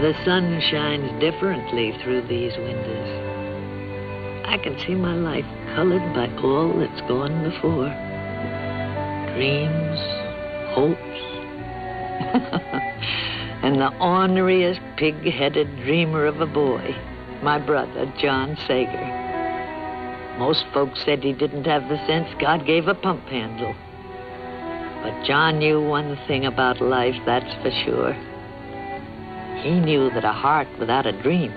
The sun shines differently through these windows. I can see my life colored by all that's gone before. Dreams, hopes, and the orneriest pig-headed dreamer of a boy, my brother, John Sager. Most folks said he didn't have the sense God gave a pump handle. But John knew one thing about life, that's for sure. He knew that a heart without a dream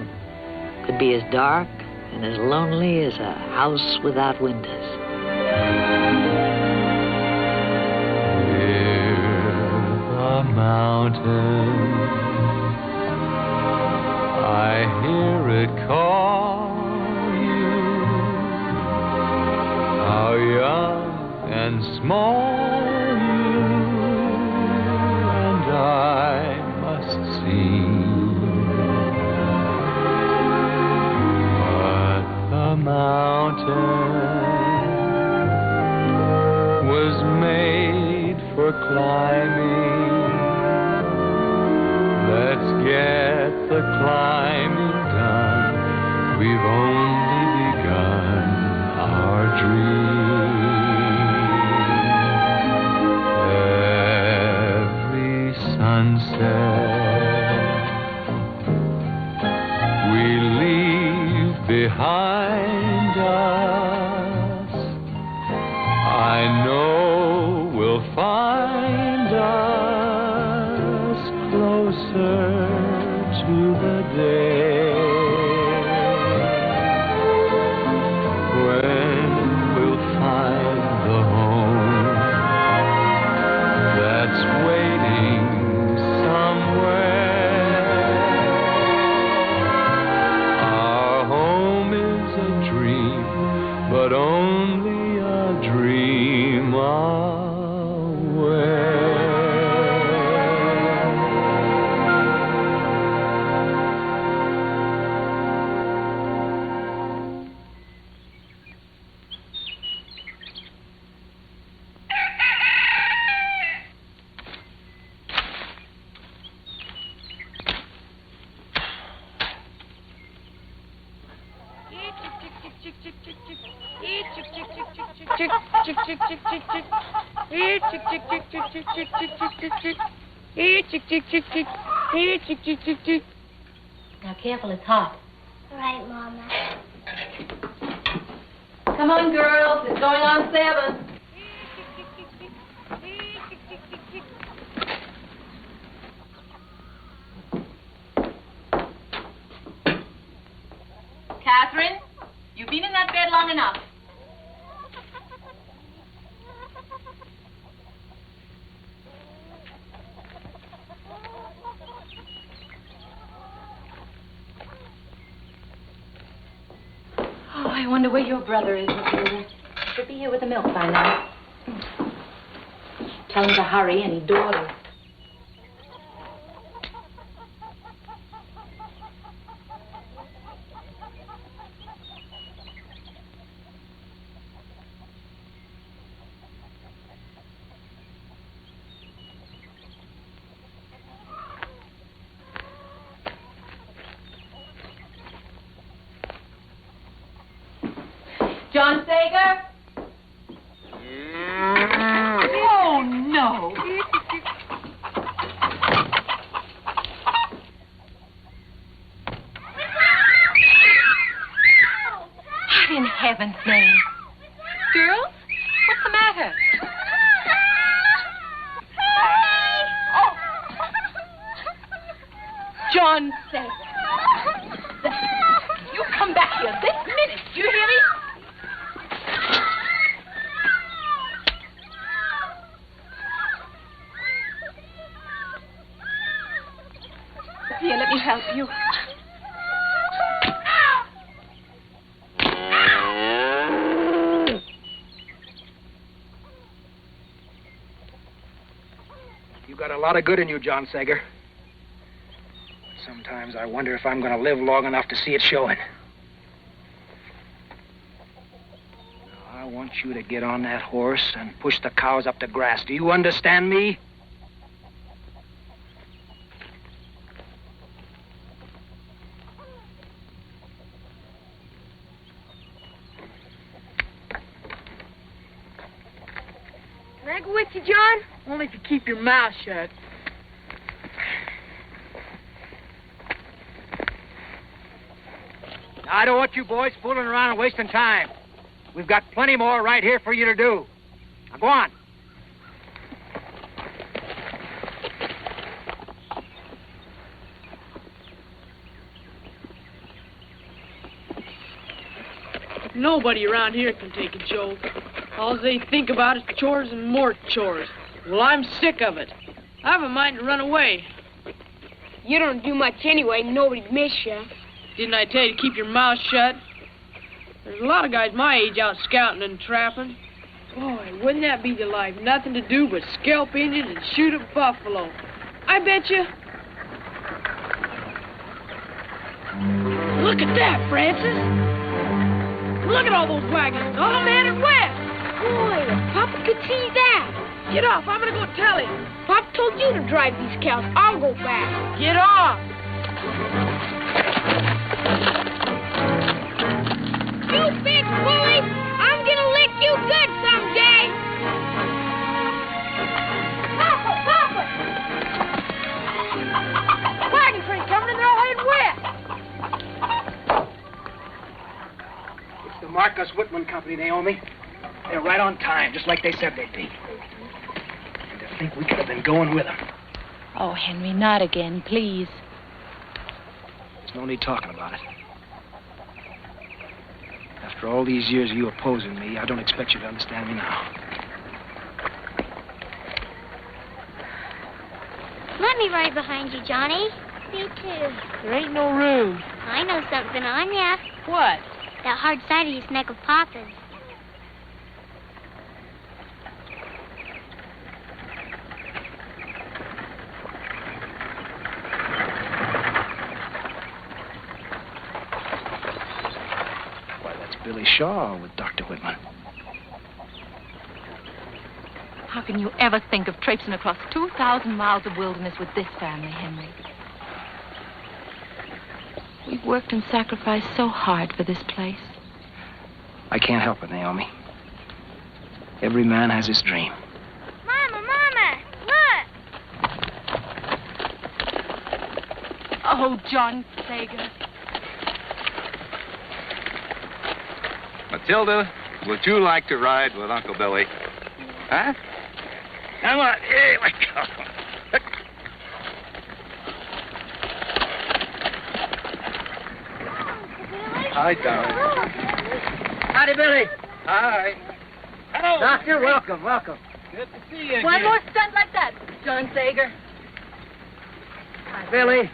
could be as dark and as lonely as a house without windows. Hear the mountain, I hear it call you. How young and small you and I must seem. But the mountain was made for climbing. Let's get the climbing done. We've only begun our dream. Every sunset we leave behind us, I know we'll find us closer to the day when we'll find the home that's waiting somewhere. Our home is a dream, but only a dream away. Now, careful, it's hot. All right, Mama. Come on, girls. It's going on 7. Catherine, you've been in that bed long enough. Oh, I wonder where your brother is, Matilda. Should be here with the milk by now. Tell him to hurry, and he dawdles. John Sager? Oh, no. In heaven's name. Girls, what's the matter? Oh. John Sager. You come back here this minute. Do you hear me? Here, let me help you. You got a lot of good in you, John Sager. Sometimes I wonder if I'm going to live long enough to see it showing. Now, I want you to get on that horse and push the cows up the grass. Do you understand me? I go with you, John? Only if you keep your mouth shut. I don't want you boys fooling around and wasting time. We've got plenty more right here for you to do. Now go on. Nobody around here can take a joke. All they think about is chores and more chores. Well, I'm sick of it. I have a mind to run away. You don't do much anyway. Nobody'd miss you. Didn't I tell you to keep your mouth shut? There's a lot of guys my age out scouting and trapping. Boy, wouldn't that be the life? Nothing to do but scalp Indians and shoot a buffalo. I bet you. Look at that, Francis. Look at all those wagons. All of them headed west. Boy, if Papa could see that. Get off. I'm going to go tell him. Papa told you to drive these cows. I'll go back. Get off. You big bully! I'm gonna lick you good someday! Papa! Papa! Wagon train coming and they're all heading west! It's the Marcus Whitman Company, Naomi. They're right on time, just like they said they'd be. And to think we could have been going with them. Oh, Henry, not again, please. There's no need talking about it. After all these years of you opposing me, I don't expect you to understand me now. Let me ride behind you, Johnny. Me too. There ain't no room. I know something on ya. What? That hard side of your neck of Papa's. Billy Shaw with Dr. Whitman. How can you ever think of traipsing across 2,000 miles of wilderness with this family, Henry? We've worked and sacrificed so hard for this place. I can't help it, Naomi. Every man has his dream. Mama, look! Oh, John Sager. Matilda, would you like to ride with Uncle Billy? Huh? Come on, here we go. Hi, darling. Howdy, Billy. Hi. Hello. Doctor, welcome, welcome. Good to see you again. One more stunt like that, John Sager. Hi, Billy.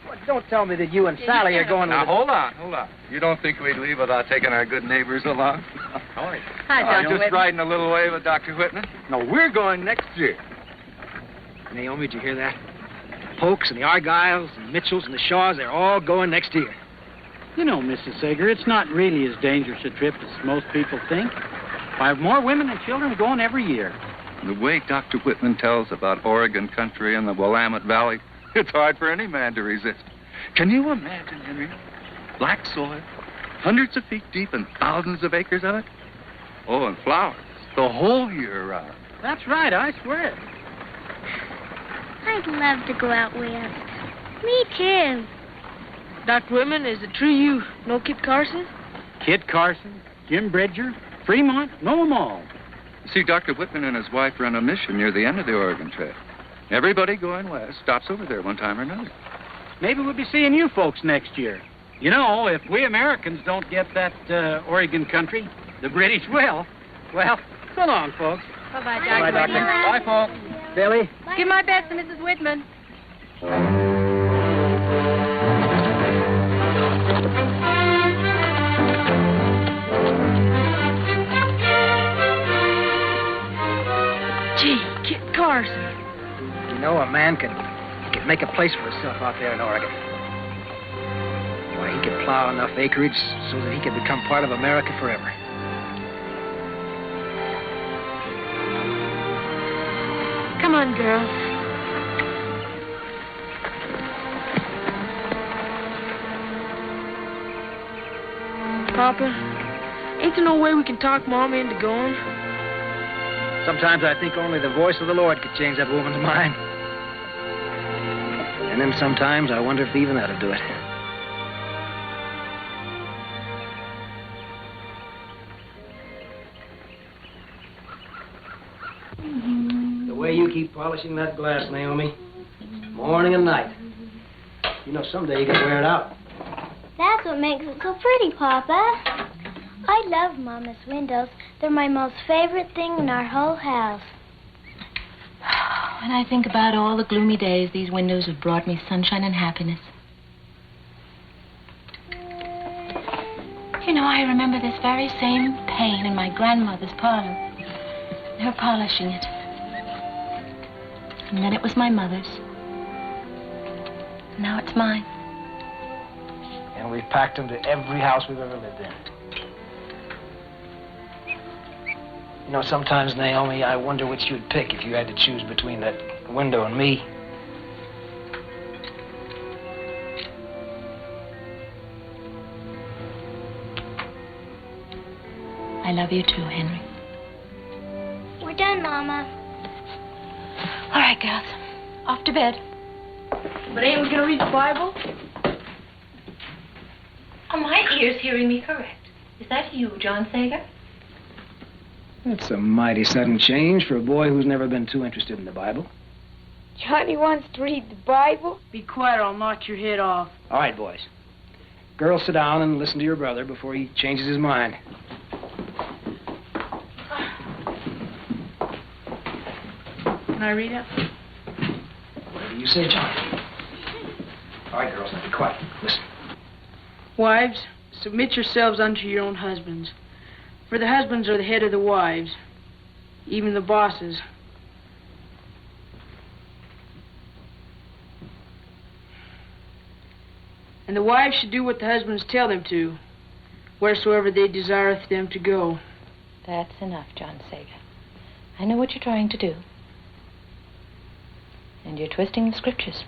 Well, don't tell me that you and Sally are going Now, with... hold on. You don't think we'd leave without taking our good neighbors along? How are you? Hi, Dr. Just Whitman. riding a little way with Dr. Whitman. No, we're going next year. Naomi, did you hear that? The Polks and the Argyles and the Mitchells and the Shaws, they're all going next year. You know, Mrs. Sager, it's not really as dangerous a trip as most people think. I have more women and children going every year. The way Dr. Whitman tells about Oregon country and the Willamette Valley, it's hard for any man to resist. Can you imagine, Henry? Black soil, hundreds of feet deep and thousands of acres of it? Oh, and flowers the whole year around. That's right, I swear it. I'd love to go out west. Me too. Dr. Whitman, is it true you know Kit Carson? Kit Carson, Jim Bridger, Fremont, know them all. See, Dr. Whitman and his wife run a mission near the end of the Oregon Trail. Everybody going west stops over there one time or another. Maybe we'll be seeing you folks next year. You know, if we Americans don't get that Oregon country, the British will. Well, so long, folks. Bye-bye, Dr. Bye, Doctor. Whitman. Bye, folks. Billy? Give my best to Mrs. Whitman. Gee, Kit Carson. You know, a man can make a place for himself out there in Oregon. Why, he could plow enough acreage so that he could become part of America forever. Come on, girls. Papa, ain't there no way we can talk Mama into going? Sometimes I think only the voice of the Lord could change that woman's mind. And then sometimes I wonder if even that'll do it. The way you keep polishing that glass, Naomi, morning and night. You know, someday you can wear it out. That's what makes it so pretty, Papa. I love Mama's windows. They're my most favorite thing in our whole house. When I think about all the gloomy days these windows have brought me sunshine and happiness. You know, I remember this very same pane in my grandmother's parlor. Her polishing it. And then it was my mother's. Now it's mine. And we've packed them to every house we've ever lived in. You know, sometimes, Naomi, I wonder which you'd pick if you had to choose between that window and me. I love you too, Henry. We're done, Mama. All right, girls. Off to bed. But ain't we gonna read the Bible? Are my ears hearing me correct? Is that you, John Sager? That's a mighty sudden change for a boy who's never been too interested in the Bible. Johnny wants to read the Bible? Be quiet or I'll knock your head off. All right, boys. Girls, sit down and listen to your brother before he changes his mind. Can I read it? What do you say, John? All right, girls, now be quiet. Listen. Wives, submit yourselves unto your own husbands. For the husbands are the head of the wives, even the bosses. And the wives should do what the husbands tell them to, wheresoever they desireth them to go. That's enough, John Sager. I know what you're trying to do. And you're twisting the scriptures.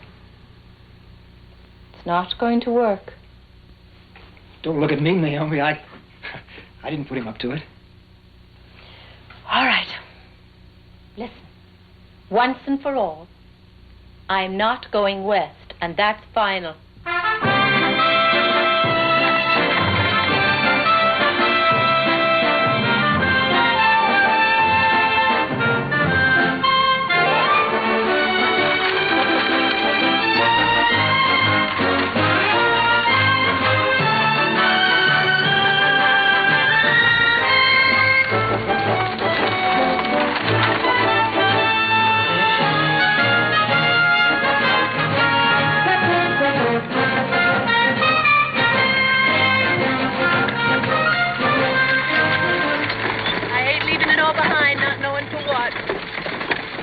It's not going to work. Don't look at me, Naomi. I didn't put him up to it. All right. Listen. Once and for all, I'm not going west, and that's final.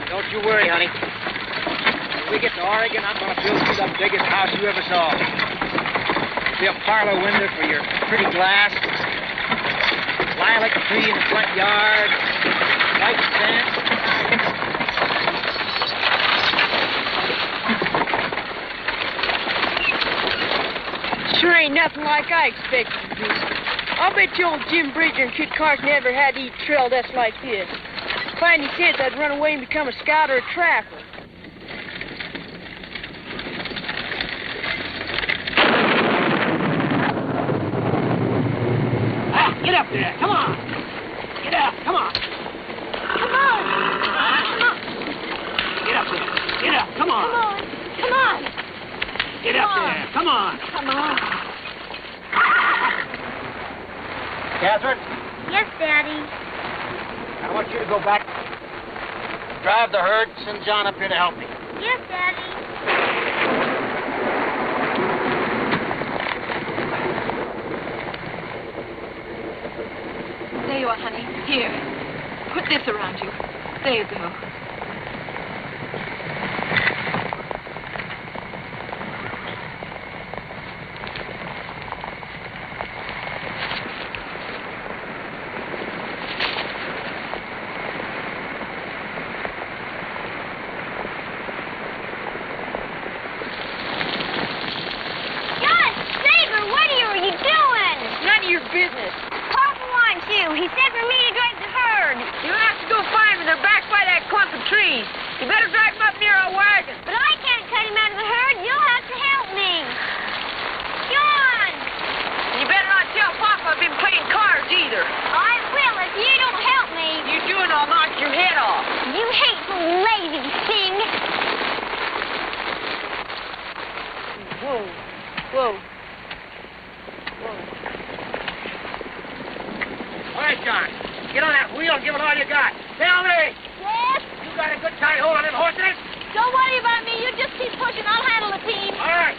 Don't you worry, honey. When we get to Oregon, I'm going to build you the biggest house you ever saw. Be a parlor window for your pretty glass. Lilac tree in the front yard. White fence. Sure ain't nothing like I expected to do. I'll bet you old Jim Bridger and Kit Carson never had to eat trail dust like this. If I had any sense, I'd run away and become a scout or a trapper. Ah, get up there. Come on. Get up. Come on. Come on. Come on. Get up there. Get up. Come on. Come on. Come on. Get up there. Come on. Come on. Catherine, Yes, Daddy. I want you to go back, drive the herd, send John up here to help me. Yes, Daddy. There you are, honey. Here. Put this around you. There you go. Business. Papa wants you. He said for me to drive the herd. You'll have to go find where they're John. Get on that wheel and give it all you got. Naomi! Yes? You got a good tight hold on them horses? Don't worry about me. You just keep pushing. I'll handle the team. All right.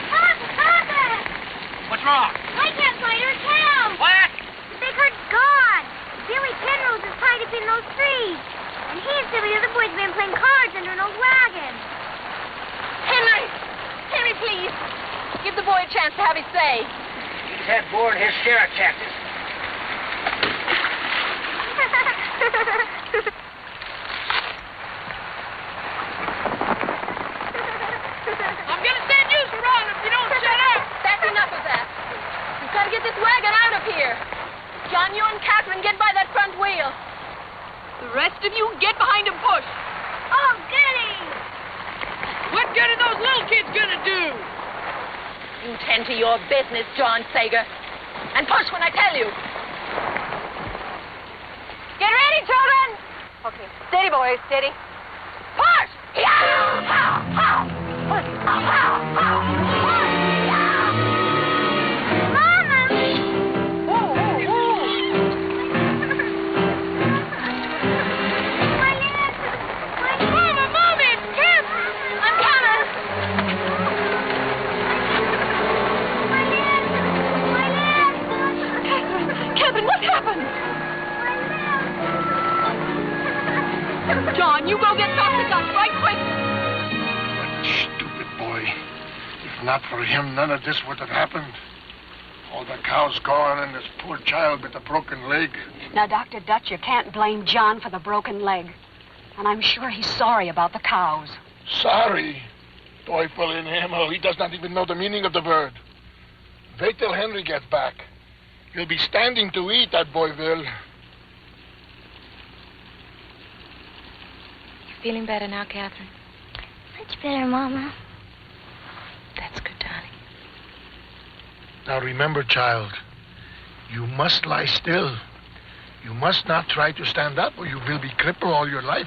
Papa! What's wrong? I can't find her tail. What? The big herd's gone. Billy Penrose is tied up in those trees. And he and some of the other boys have been playing cards under an old wagon. Henry! Henry, please. Give the boy a chance to have his say. He's had more than his share of chances. I'm gonna send you around if you don't shut up. That's enough of that. We've got to get this wagon out of here. John, you and Catherine get by that front wheel. The rest of you get behind and push. Oh, goody! What good are those little kids gonna do? You tend to your business, John Sager. And push when I tell you. Get ready, children! Okay, steady, boys, steady. Push! John, you go get Dr. Duck right quick. That stupid boy. If not for him, none of this would have happened. All the cows gone and this poor child with a broken leg. Now, Dr. Dutch, you can't blame John for the broken leg. And I'm sure he's sorry about the cows. Sorry? Teufel in Himmel, he does not even know the meaning of the word. Wait till Henry gets back. He'll be standing to eat, that boy will. Feeling better now, Catherine? Much better, Mama. That's good, darling. Now remember, child, you must lie still. You must not try to stand up or you will be crippled all your life.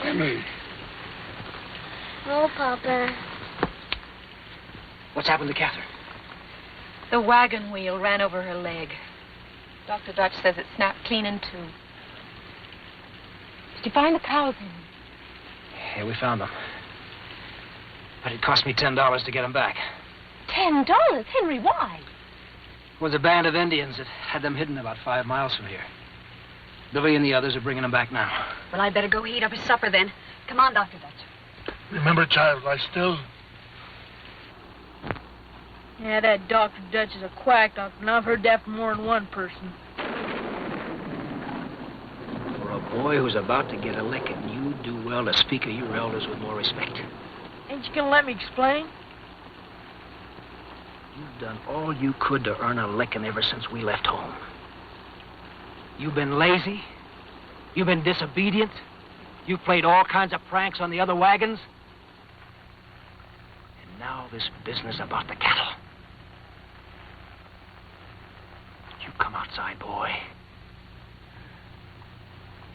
Henry. Oh, Papa. What's happened to Catherine? The wagon wheel ran over her leg. Dr. Dutch says it snapped clean in two. Did you find the cows, Henry? Yeah, we found them. But it cost me $10 to get them back. $10? Henry, why? It was a band of Indians that had them hidden about 5 miles from here. Billy and the others are bringing them back now. Well, I'd better go heat up his supper then. Come on, Dr. Dutch. Remember, child, lie still. Yeah, that Dr. Dutch is a quack, Doctor, and I've heard that from more than one person. For a boy who's about to get a licking, you do well to speak of your elders with more respect. Ain't you gonna let me explain? You've done all you could to earn a licking ever since we left home. You've been lazy. You've been disobedient. You've played all kinds of pranks on the other wagons. And now this business about the cattle. You come outside, boy.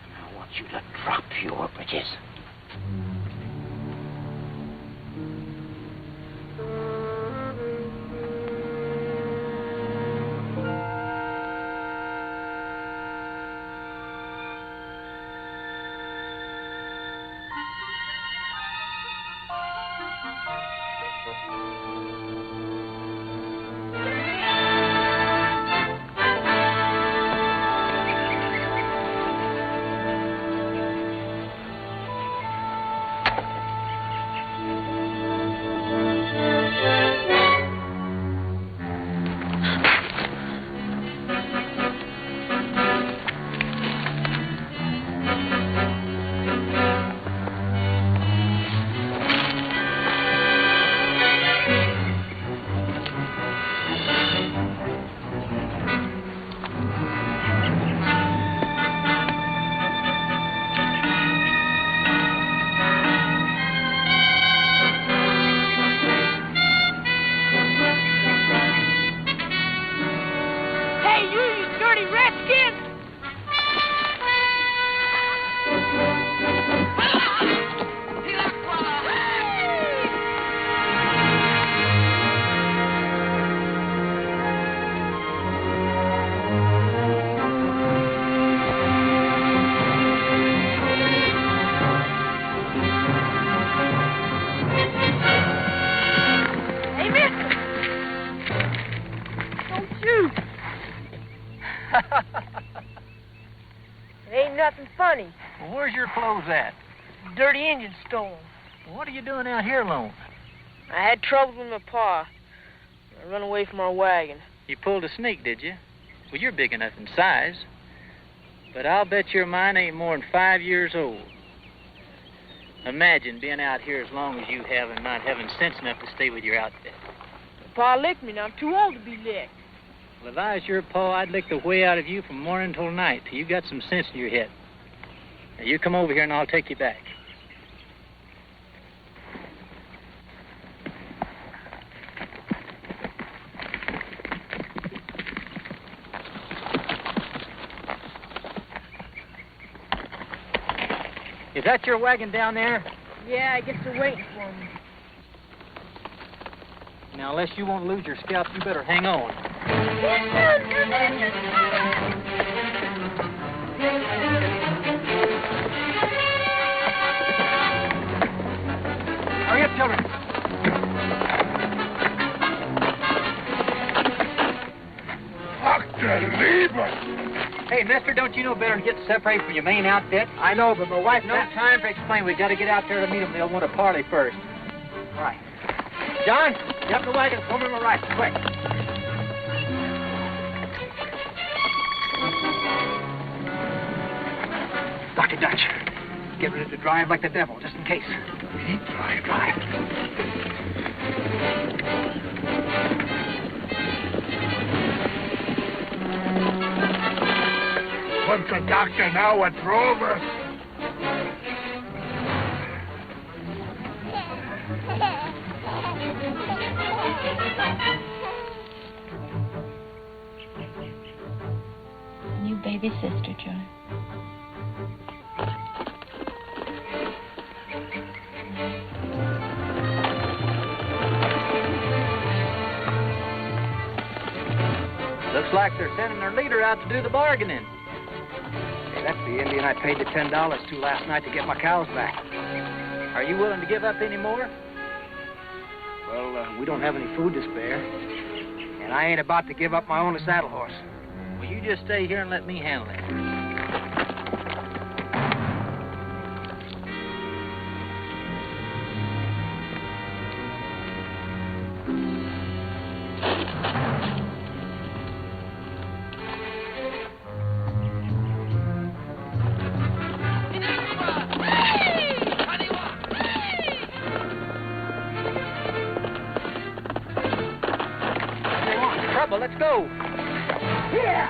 And I want you to drop your britches. Phew. It ain't nothing funny. Well, where's your clothes at? Dirty engine stole 'em. What are you doing out here alone? I had trouble with my pa. I run away from our wagon. You pulled a sneak, did you? Well, you're big enough in size. But I'll bet your mine ain't more than 5 years old. Imagine being out here as long as you have and not having sense enough to stay with your outfit. Pa licked me, and I'm too old to be licked. Well, if I was your pa, I'd lick the way out of you from morning till night till you got some sense in your head. Now, you come over here and I'll take you back. Is that your wagon down there? Yeah, I guess they're waiting for me. Now, unless you want to lose your scalp, you better hang on. Hurry up, children. Dr. Lieber! Hey, mister, don't you know better than get separated from your main outfit? I know, but my wife... No time for explain. We've got to get out there to meet them. They'll want to parley first. All right. John, get up the wagon. Come to my right, quick. Dr. Dutch, get ready to drive like the devil, just in case. Drive. Once a doctor, now a drover. New baby sister, John. Looks like they're sending their leader out to do the bargaining. Hey, that's the Indian I paid the $10 to last night to get my cows back. Are you willing to give up any more? Well, we don't have any food to spare. And I ain't about to give up my only saddle horse. Well, you just stay here and let me handle it. Let's go. Yeah.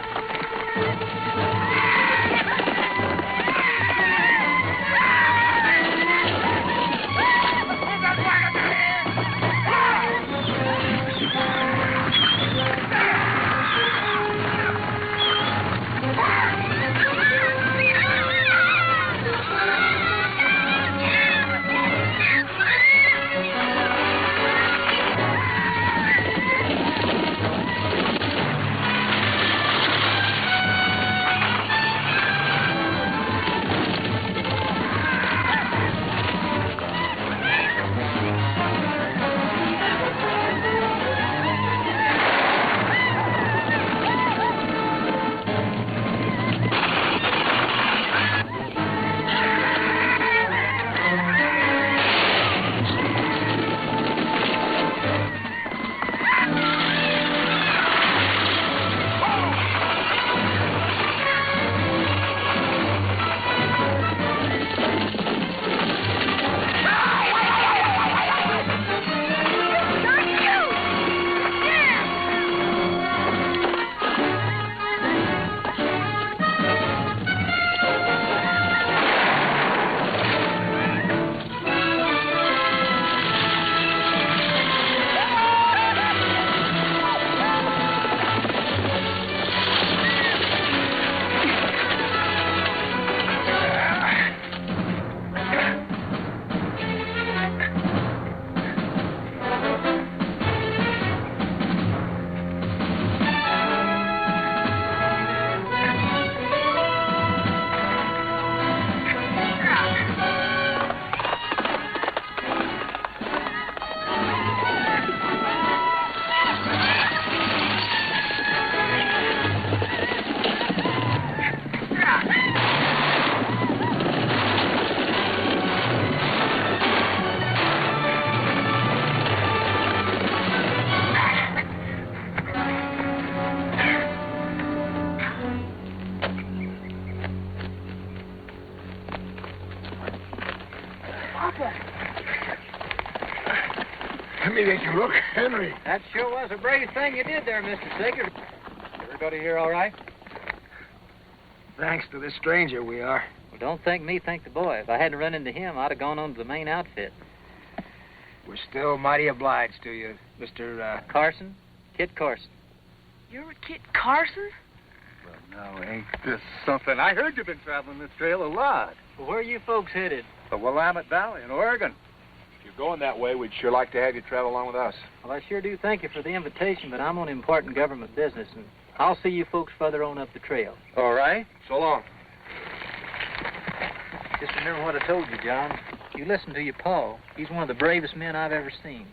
me that you look, Henry. That sure was a brave thing you did there, Mr. Sager. Everybody here all right? Thanks to this stranger, we are. Well, don't thank me, thank the boy. If I hadn't run into him, I'd have gone on to the main outfit. We're still mighty obliged to you, Mr. Carson? Kit Carson. You're Kit Carson? Well, now, ain't this something? I heard you've been traveling this trail a lot. Well, where are you folks headed? The Willamette Valley in Oregon. If you're going that way, we'd sure like to have you travel along with us. Well, I sure do thank you for the invitation, but I'm on important government business, and I'll see you folks further on up the trail. All right. So long. Just remember what I told you, John. You listen to your pa. He's one of the bravest men I've ever seen.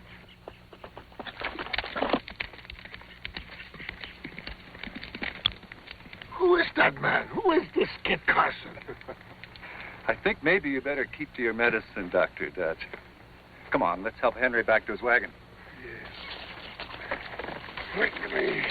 Who is that man? Who is this Kit Carson? I think maybe you better keep to your medicine, Dr. Dutch. Come on, let's help Henry back to his wagon. Yes. Quickly.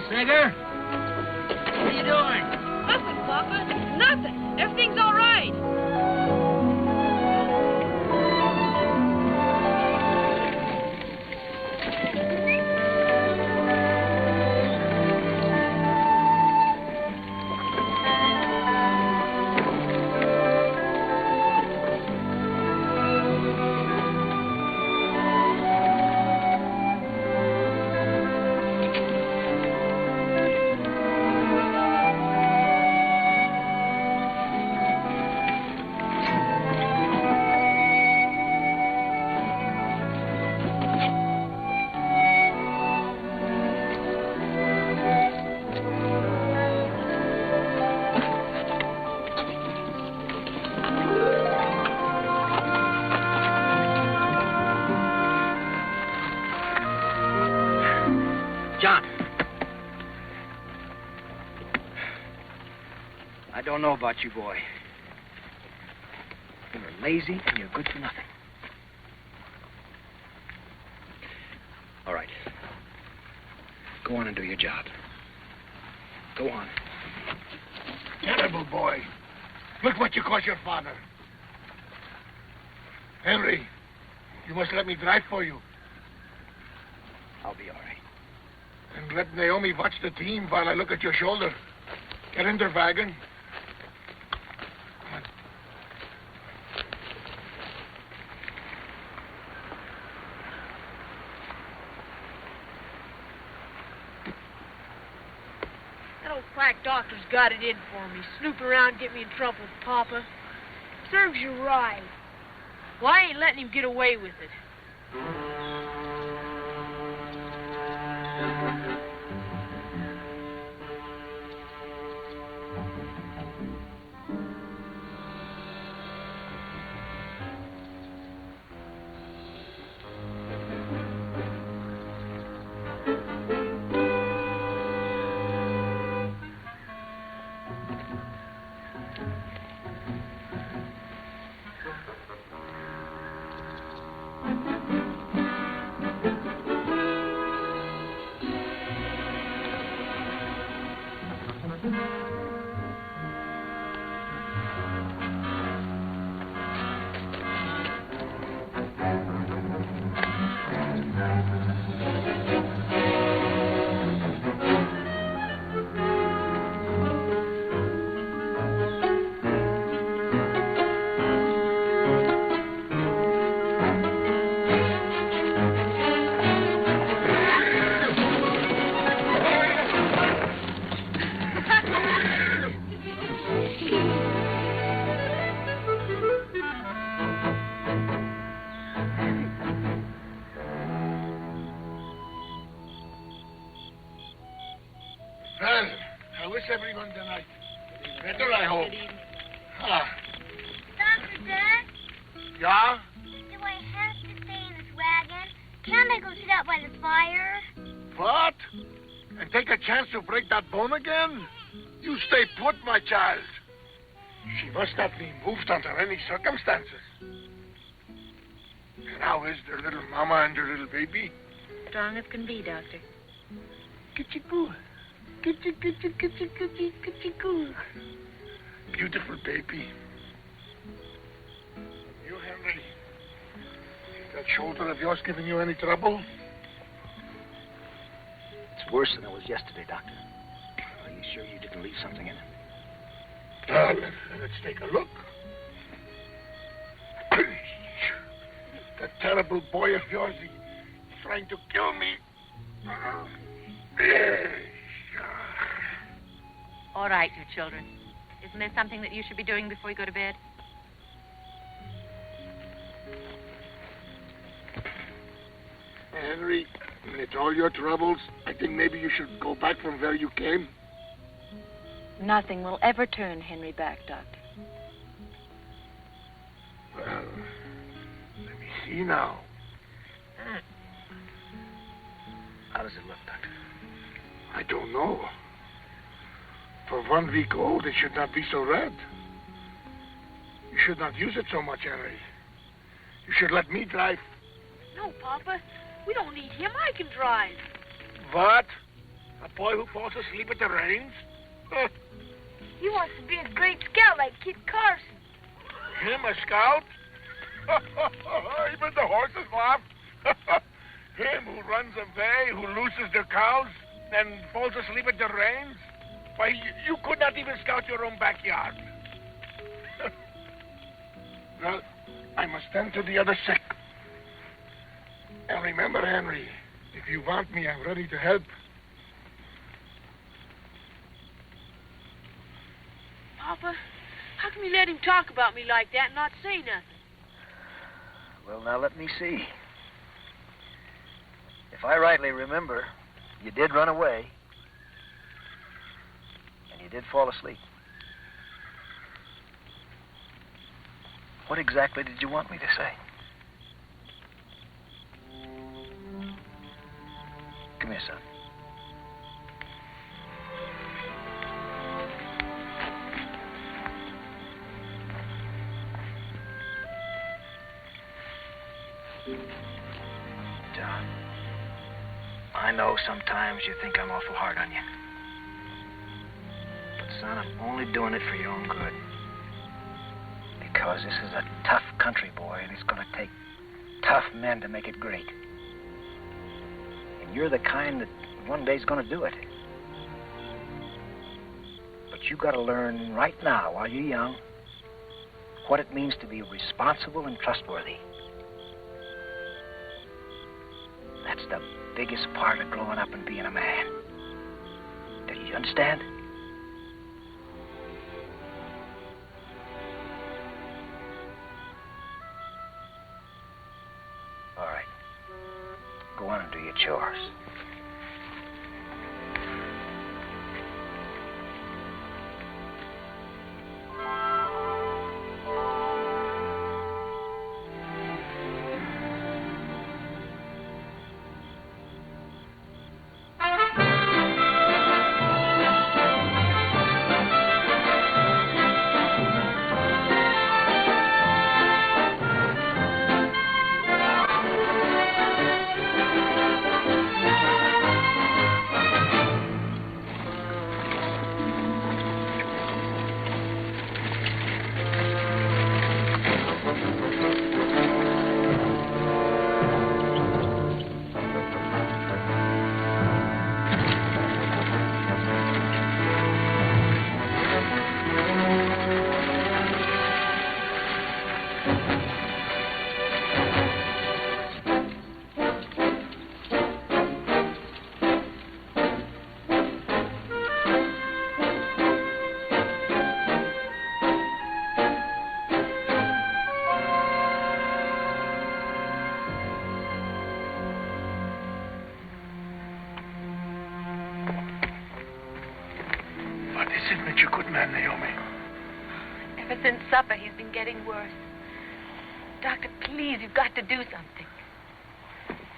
Sager? What are you doing? Nothing, Papa. Nothing. Everything's all right. John. I don't know about you, boy. You're lazy and you're good for nothing. All right. Go on and do your job. Go on. Terrible boy. Look what you caused your father. Henry, you must let me drive for you. I'll be all right. And let Naomi watch the team while I look at your shoulder. Get in their wagon. That old quack doctor's got it in for me. Snooping around, get me in trouble with Papa. Serves you right. Well, I ain't letting him get away with it. is everyone tonight? Better, I hope. Ah. Dr. Dad? Yeah? Do I have to stay in this wagon? Can't I go sit out by the fire? What? And take a chance to break that bone again? You stay put, my child. She must not be moved under any circumstances. And how is their little mama and their little baby? Strong as can be, Doctor. Kitty-goo. Kitty-goo. Beautiful baby. You, Henry, is that shoulder of yours giving you any trouble? It's worse than it was yesterday, Doctor. Are you sure you didn't leave something in it? Let's take a look. That terrible boy of yours, he's trying to kill me. All right, you children. Isn't there something that you should be doing before you go to bed? Henry, with all your troubles, I think maybe you should go back from where you came. Nothing will ever turn Henry back, Doctor. Well, let me see now. How does it look, Doctor? I don't know. For 1 week old, it should not be so red. You should not use it so much, Henry. You should let me drive. No, Papa. We don't need him. I can drive. What? A boy who falls asleep at the reins? He wants to be a great scout like Kit Carson. Him, a scout? Even the horses laugh. Him who runs away, who loses their cows, and falls asleep at the reins? Why, you could not even scout your own backyard. Well, I must tend to the other sick. And remember, Henry, if you want me, I'm ready to help. Papa, how can you let him talk about me like that and not say nothing? Well, now let me see. If I rightly remember, you did run away. And you did fall asleep. What exactly did you want me to say? Come here, son. John, I know sometimes you think I'm awful hard on you. But, son, I'm only doing it for your own good. Because this is a tough country, boy, and it's going to take tough men to make it great. And you're the kind that one day's going to do it. But you got to learn right now, while you're young, what it means to be responsible and trustworthy. That's the biggest part of growing up and being a man. Do you understand? All right. Go on and do your chores. such a good man, Naomi. Ever since supper, he's been getting worse. Doctor, please, you've got to do something.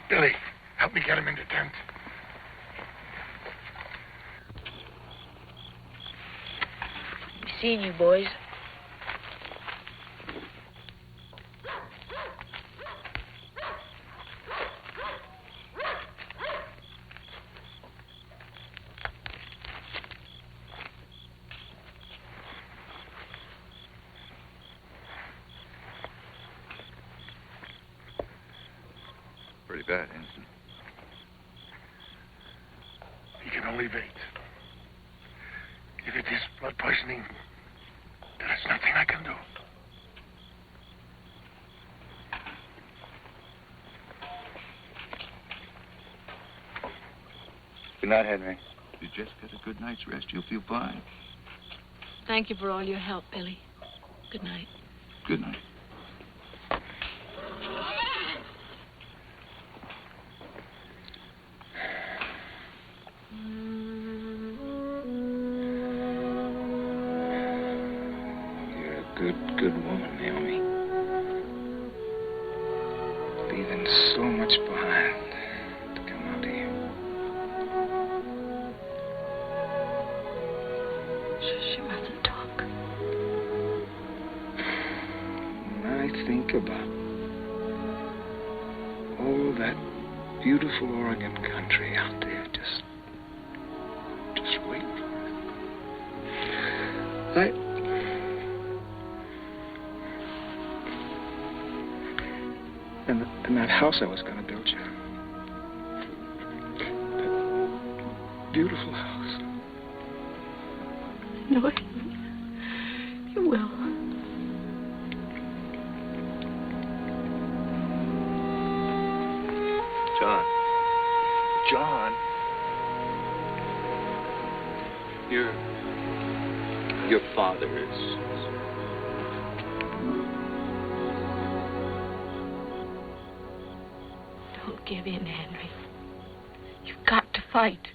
Billy, help me get him in the tent. We've seen you, boys. Pretty bad, Ensign. He can only wait. If it is blood poisoning, there is nothing I can do. Good night, Henry. If you just get a good night's rest, you'll feel fine. Thank you for all your help, Billy. Good night. Good night. Good woman, Naomi. Leaving so much behind to come out here. She mustn't talk. When I think about all that beautiful Oregon country out there, just waiting for it. And that house I was going to build you. That beautiful house. No, you will. John. Your father is... Don't give in, Henry. You've got to fight.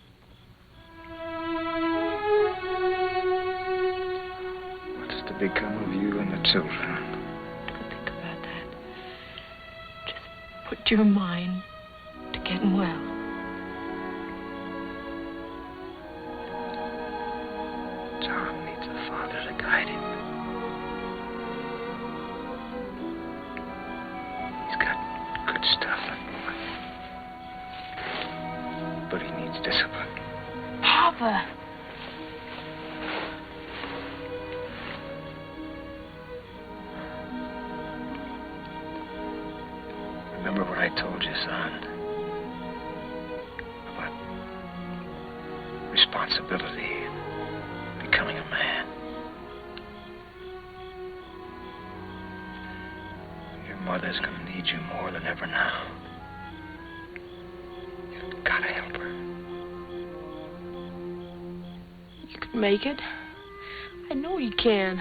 What's to become of you and the children? Don't think about that. Just put your mind to getting well. John needs a father to guide him. He's got good stuff, that boy. But he needs discipline. Papa! Remember what I told you, son? About responsibility, becoming a man. Your mother's gonna need you more than ever now. You've gotta help her. You can make it. I know you can.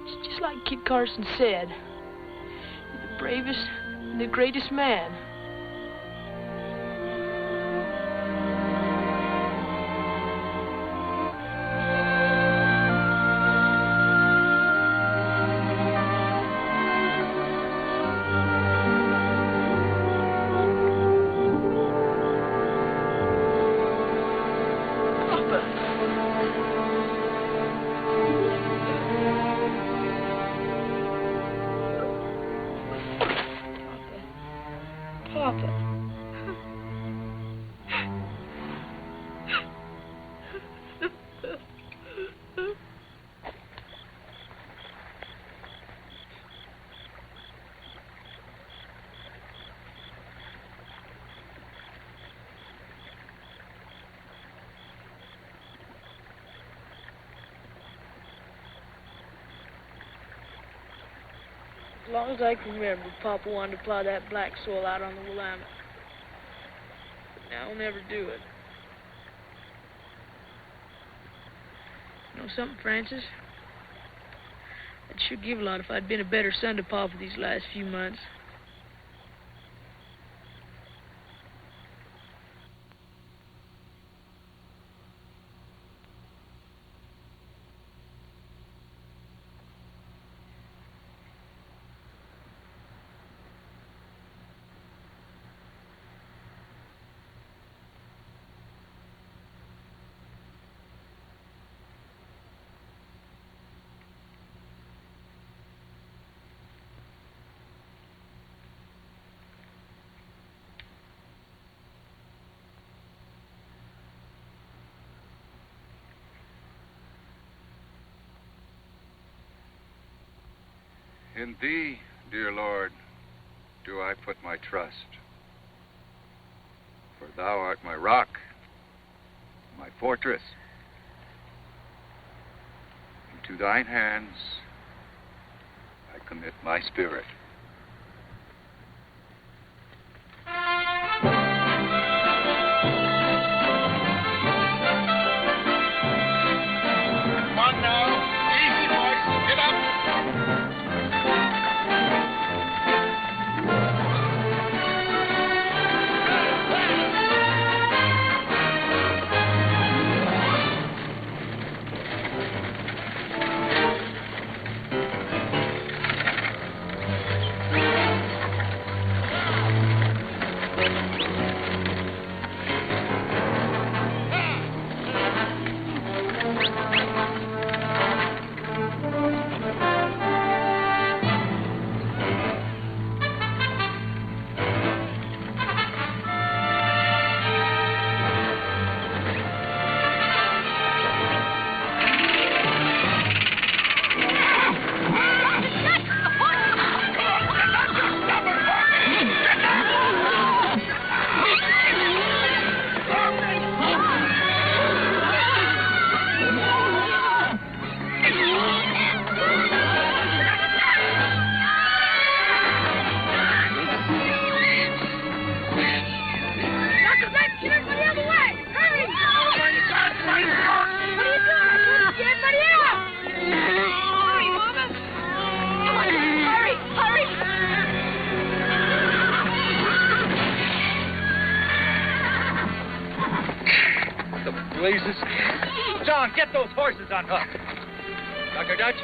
It's just like Kit Carson said. You're the bravest and the greatest man. As long as I can remember, Papa wanted to plow that black soil out on the Willamette. But now he'll never do it. You know something, Francis? I'd sure give a lot if I'd been a better son to Papa these last few months. In thee, dear Lord, do I put my trust. For thou art my rock, my fortress. Into thine hands I commit my spirit. Come on now. Easy, boys. Get up. John, get those horses unhooked. Dr. Dutch?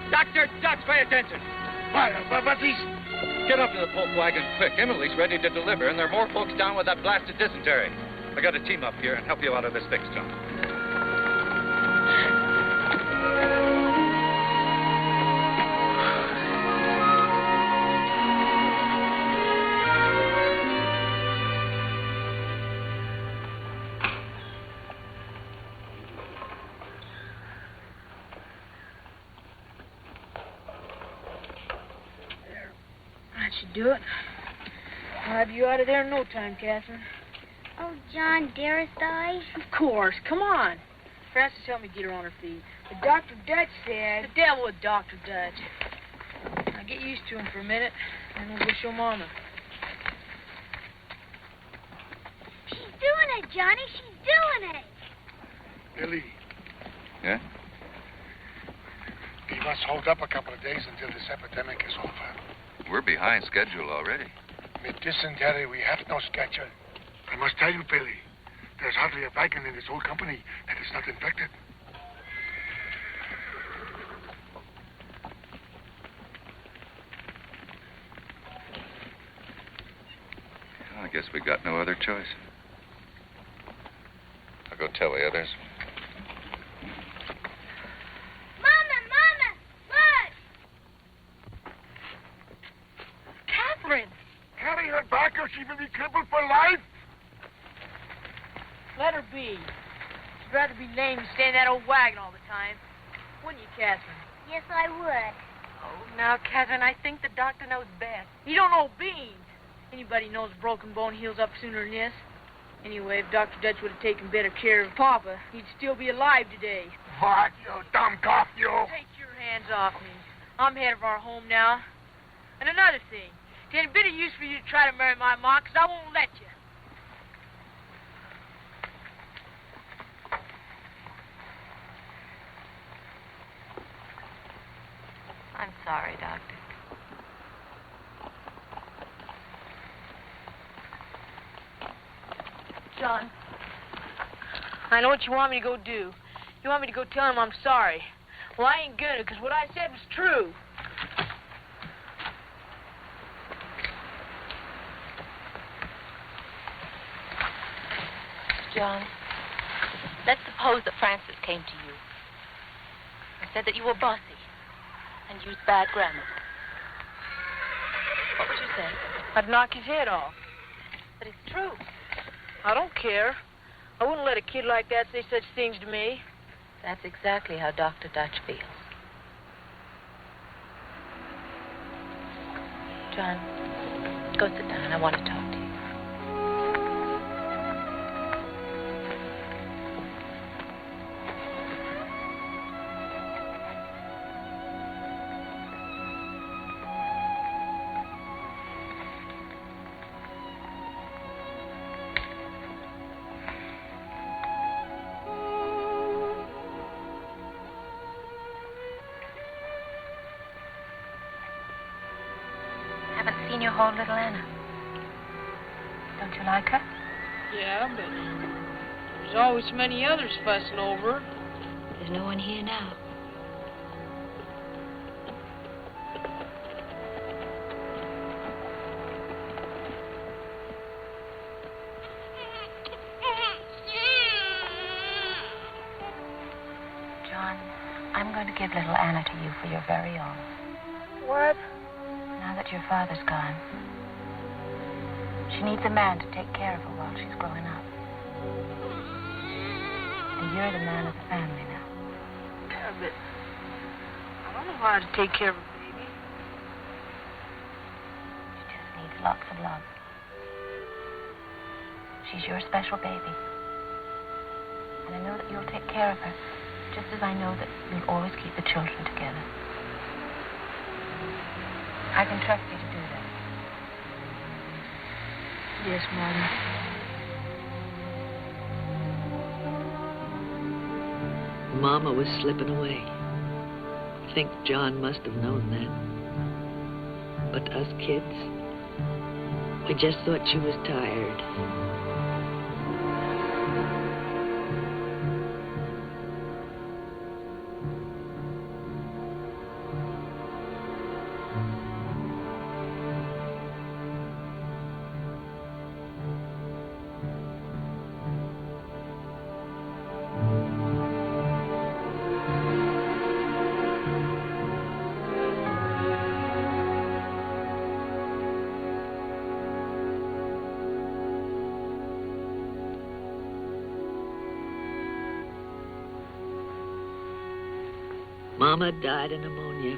Dr. Dutch, pay attention. But these... Get up to the pulp wagon quick. Emily's ready to deliver, and there are more folks down with that blasted dysentery. I got a team up here and help you out of this fix, John. Should do it. I'll have you out of there in no time, Catherine. Oh, John, dearest I. Of course. Come on. Frances, help me get her on her feet. But Dr. Dutch said... The devil with Dr. Dutch. Now get used to him for a minute, and we'll go show Mama. She's doing it, Johnny. She's doing it. Billy, Yeah? we must hold up a couple of days until this epidemic is over. We're behind schedule already. With dysentery, we have no schedule. I must tell you, Billy, there's hardly a wagon in this whole company that is not infected. I guess we got no other choice. I'll go tell the others. Carry her back or she will be crippled for life. Let her be. She'd rather be lame than stay in that old wagon all the time. Wouldn't you, Catherine? Yes, I would. Oh, now, Catherine, I think the doctor knows best. You don't know beans. Anybody knows a broken bone heals up sooner than this. Anyway, if Dr. Dutch would have taken better care of Papa, he'd still be alive today. What, you dumb cough, you? Take your hands off me. I'm head of our home now. And another thing. It ain't a bit of use for you to try to marry my ma, 'cause I won't let you. I'm sorry, Doctor. John, I know what you want me to go do. You want me to go tell him I'm sorry. Well, I ain't gonna, 'cause what I said was true. John, let's suppose that Frances came to you and said that you were bossy and used bad grammar. What would you say? I'd knock his head off. But it's true. I don't care. I wouldn't let a kid like that say such things to me. That's exactly how Dr. Dutch feels. John, go sit down. I want to talk to you. Seen your whole little Anna. Don't you like her? Yeah, but there's always so many others fussing over her. There's no one here now. John, I'm going to give little Anna to you for your very own. What? Now that your father's gone, she needs a man to take care of her while she's growing up. And you're the man of the family now. Yeah, but I don't know how to take care of a baby. She just needs lots of love. She's your special baby. And I know that you'll take care of her, just as I know that you'll always keep the children together. I can trust you to do that. Yes, Mama. Mama was slipping away. I think John must have known that. But us kids, we just thought she was tired. Mama died of pneumonia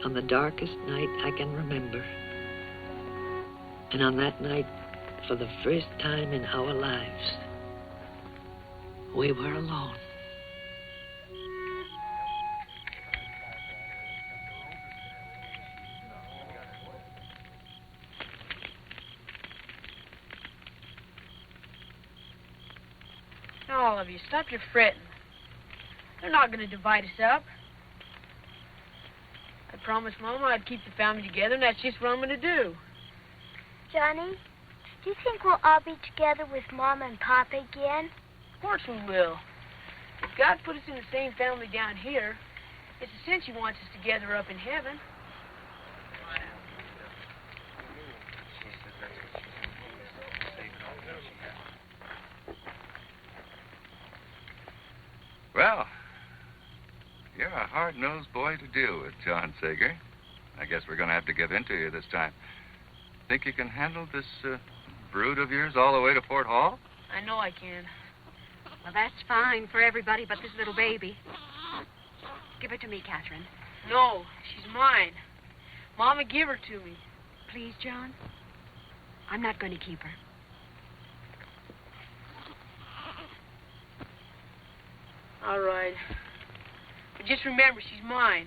on the darkest night I can remember. And on that night, for the first time in our lives, we were alone. All of you, stop your fretting. They're not going to divide us up. I promised Mama I'd keep the family together, and that's just what I'm going to do. Johnny, do you think we'll all be together with Mama and Papa again? Of course we will. If God put us in the same family down here, it's a cinch He wants us together up in heaven. Well, you're a hard-nosed boy to deal with, John Sager. I guess we're going to have to give in to you this time. Think you can handle this brood of yours all the way to Fort Hall? I know I can. Well, that's fine for everybody but this little baby. Give her to me, Catherine. No, she's mine. Mama, give her to me. Please, John. I'm not going to keep her. All right. But just remember, she's mine.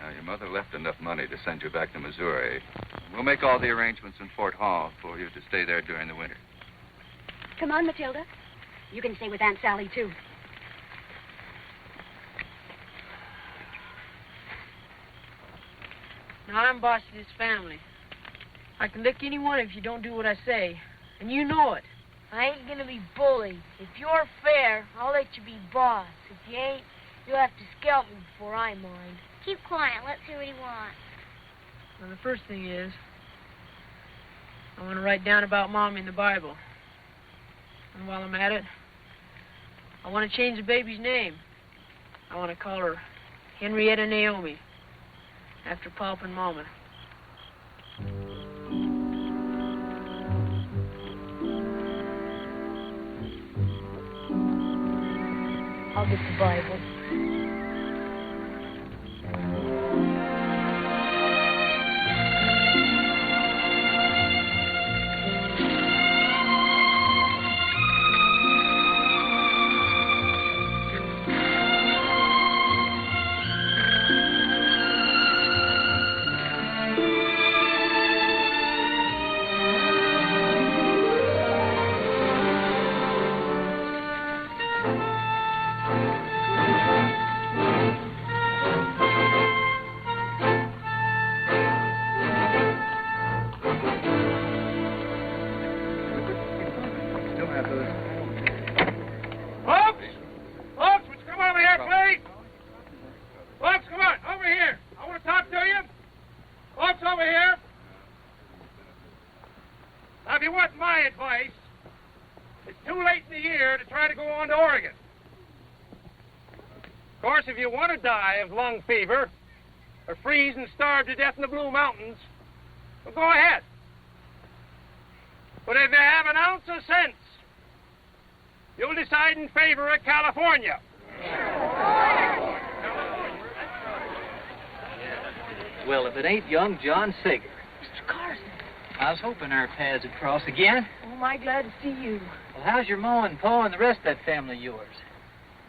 Now, your mother left enough money to send you back to Missouri. We'll make all the arrangements in Fort Hall for you to stay there during the winter. Come on, Matilda. You can stay with Aunt Sally, too. Now, I'm boss of this family. I can lick anyone if you don't do what I say. And you know it. I ain't gonna be bullied. If you're fair, I'll let you be boss. If you ain't, you'll have to scalp me before I mind. Keep quiet. Let's hear what he wants. Well, the first thing is, I want to write down about Mom in the Bible. And while I'm at it, I want to change the baby's name. I want to call her Henrietta Naomi, after Pop and Mama. I'll get the Bible. advice, it's too late in the year to try to go on to Oregon. Of course, if you want to die of lung fever or freeze and starve to death in the Blue Mountains, well, go ahead. But if you have an ounce of sense, you'll decide in favor of California. Well, if it ain't young John Sager. Mr. Carson. I was hoping our paths would cross again. Oh, my glad to see you. Well, how's your ma and pa and the rest of that family of yours?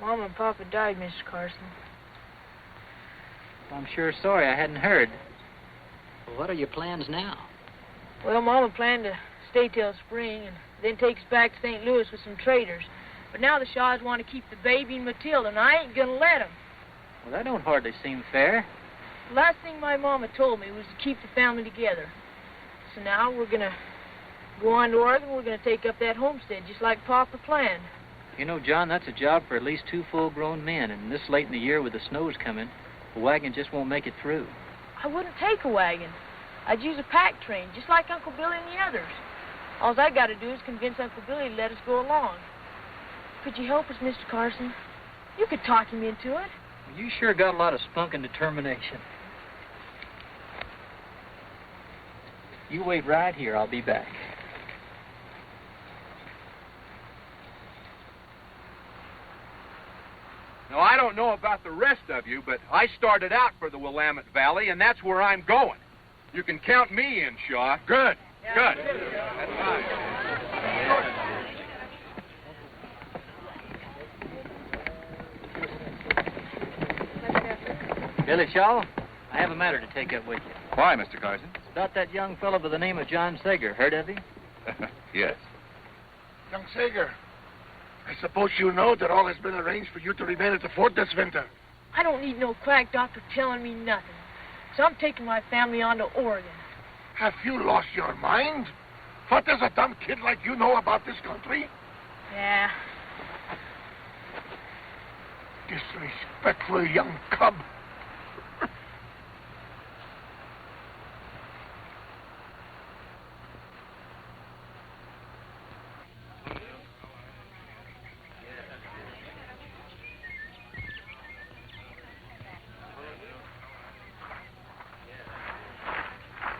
Mama and Papa died, Mr. Carson. Well, I'm sure sorry I hadn't heard. Well, what are your plans now? Well, Mama planned to stay till spring and then take us back to St. Louis with some traders. But now the Shaws want to keep the baby and Matilda, and I ain't gonna let them. Well, that don't hardly seem fair. The last thing my Mama told me was to keep the family together. So now we're gonna go on to Oregon. We're gonna take up that homestead just like Papa planned. You know, John, that's a job for at least 2 full-grown men, and this late in the year with the snows coming, the wagon just won't make it through. I wouldn't take a wagon. I'd use a pack train, just like Uncle Billy and the others. All I got to do is convince Uncle Billy to let us go along. Could you help us, Mr. Carson? You could talk him into it. You sure got a lot of spunk and determination. You wait right here. I'll be back. Now, I don't know about the rest of you, but I started out for the Willamette Valley, and that's where I'm going. You can count me in, Shaw. Good. Good. That's fine. Billy Shaw, I have a matter to take up with you. Why, Mr. Carson? It's about that young fellow by the name of John Sager. Heard of him? Yes. Young Sager, I suppose you know that all has been arranged for you to remain at the fort this winter. I don't need no quack doctor telling me nothing. So I'm taking my family on to Oregon. Have you lost your mind? What does a dumb kid like you know about this country? Yeah. Disrespectful young cub.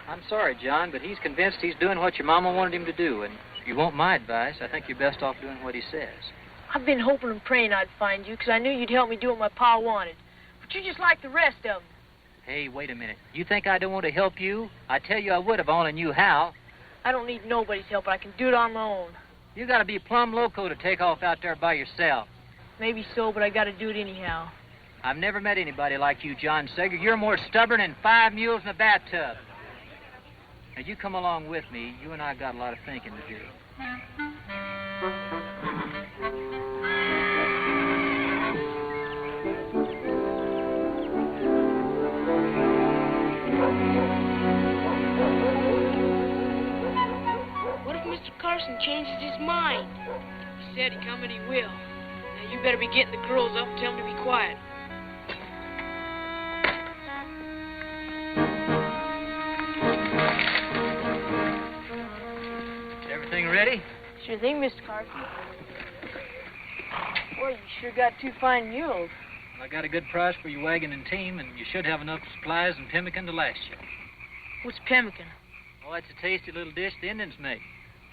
I'm sorry, John, but he's convinced he's doing what your mama wanted him to do, and if you want my advice, I think you're best off doing what he says. I've been hoping and praying I'd find you, because I knew you'd help me do what my pa wanted. But you're just like the rest of them. Hey, wait a minute. You think I don't want to help you? I tell you I would if I only knew how. I don't need nobody's help. I can do it on my own. You got to be plumb loco to take off out there by yourself. Maybe so, but I got to do it anyhow. I've never met anybody like you, John Sager. You're more stubborn than 5 mules in a bathtub. Now, you come along with me. You and I got a lot of thinking to do. What if Mr. Carson changes his mind? He said he'd come and he will. Now, you better be getting the girls up and tell them to be quiet. Everything ready? Sure thing, Mr. Carson. Boy, you sure got 2 fine mules. Well, I got a good price for your wagon and team, and you should have enough supplies and pemmican to last you. What's pemmican? Oh, it's a tasty little dish the Indians make.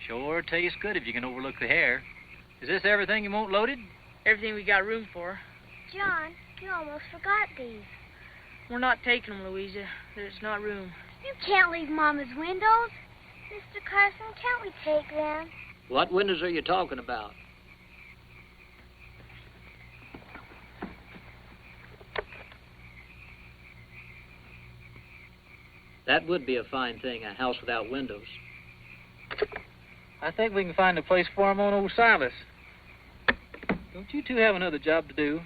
Sure tastes good if you can overlook the hair. Is this everything you want loaded? Everything we got room for. John, you almost forgot these. We're not taking them, Louisa. There's not room. You can't leave Mama's windows. Mr. Carson, can't we take them? What windows are you talking about? That would be a fine thing, a house without windows. I think we can find a place for him on old Silas. Don't you two have another job to do?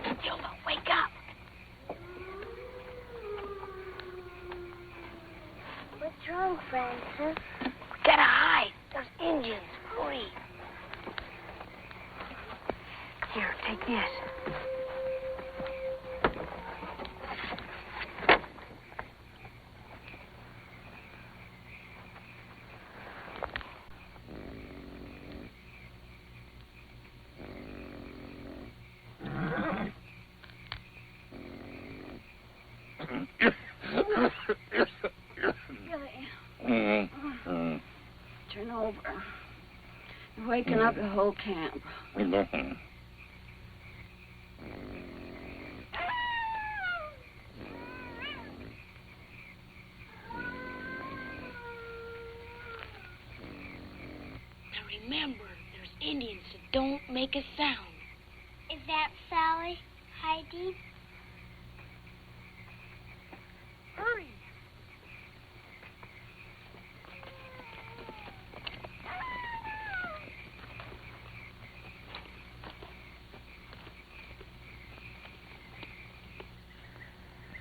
Matilda, wake up. What's wrong, Francis? We gotta hide. Those Indians, hurry. Here, take this. Turn over. You're waking up the whole camp. Remember, there's Indians, so don't make a sound. Is that Sally, Heidi? Hurry.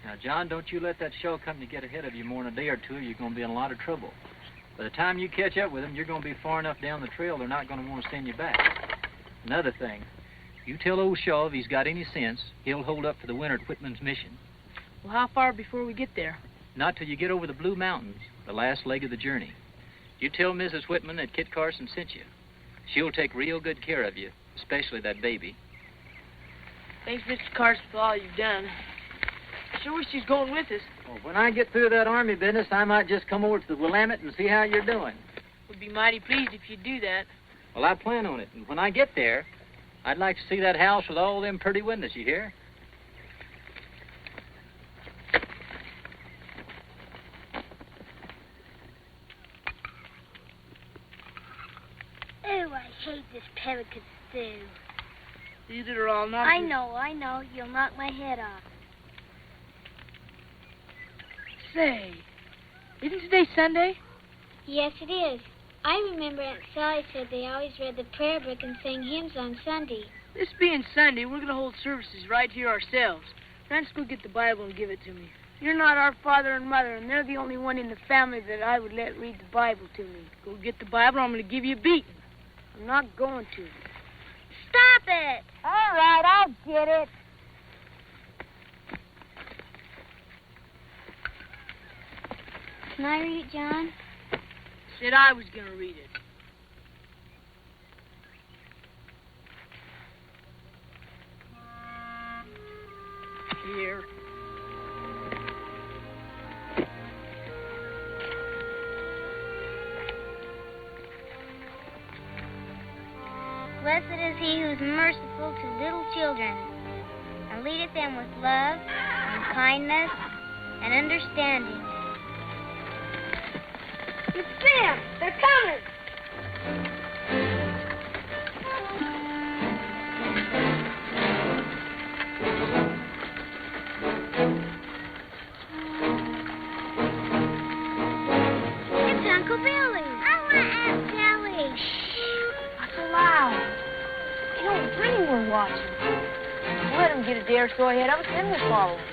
Now, John, don't you let that show company get ahead of you more than a day or two, or you're going to be in a lot of trouble. By the time you catch up with them, you're going to be far enough down the trail, they're not going to want to send you back. Another thing, you tell old Shaw if he's got any sense, he'll hold up for the winter at Whitman's mission. Well, how far before we get there? Not till you get over the Blue Mountains, the last leg of the journey. You tell Mrs. Whitman that Kit Carson sent you. She'll take real good care of you, especially that baby. Thanks, Mr. Carson, for all you've done. I sure wish you was going with us. Well, when I get through that army business, I might just come over to the Willamette and see how you're doing. Would be mighty pleased if you'd do that. Well, I plan on it, and when I get there, I'd like to see that house with all them pretty windows, you hear? Oh, I hate this pelican stew. Eat it or I'll knock I know. You'll knock my head off. Say, isn't today Sunday? Yes, it is. I remember Aunt Sally said they always read the prayer book and sang hymns on Sunday. This being Sunday, we're going to hold services right here ourselves. Friends, go get the Bible and give it to me. You're not our father and mother, and they're the only one in the family that I would let read the Bible to me. Go get the Bible, or I'm going to give you a beating. I'm not going to. Stop it! All right, I'll get it. Can I read it, John? Said I was going to read it. Here. Blessed is he who is merciful to little children, and leadeth them with love and kindness and understanding. It's them! They're coming! It's Uncle Billy. I want Aunt Sally. Shh, not so loud. You don't dream we're watching. Let him get a day or so ahead of us, then we'll follow him.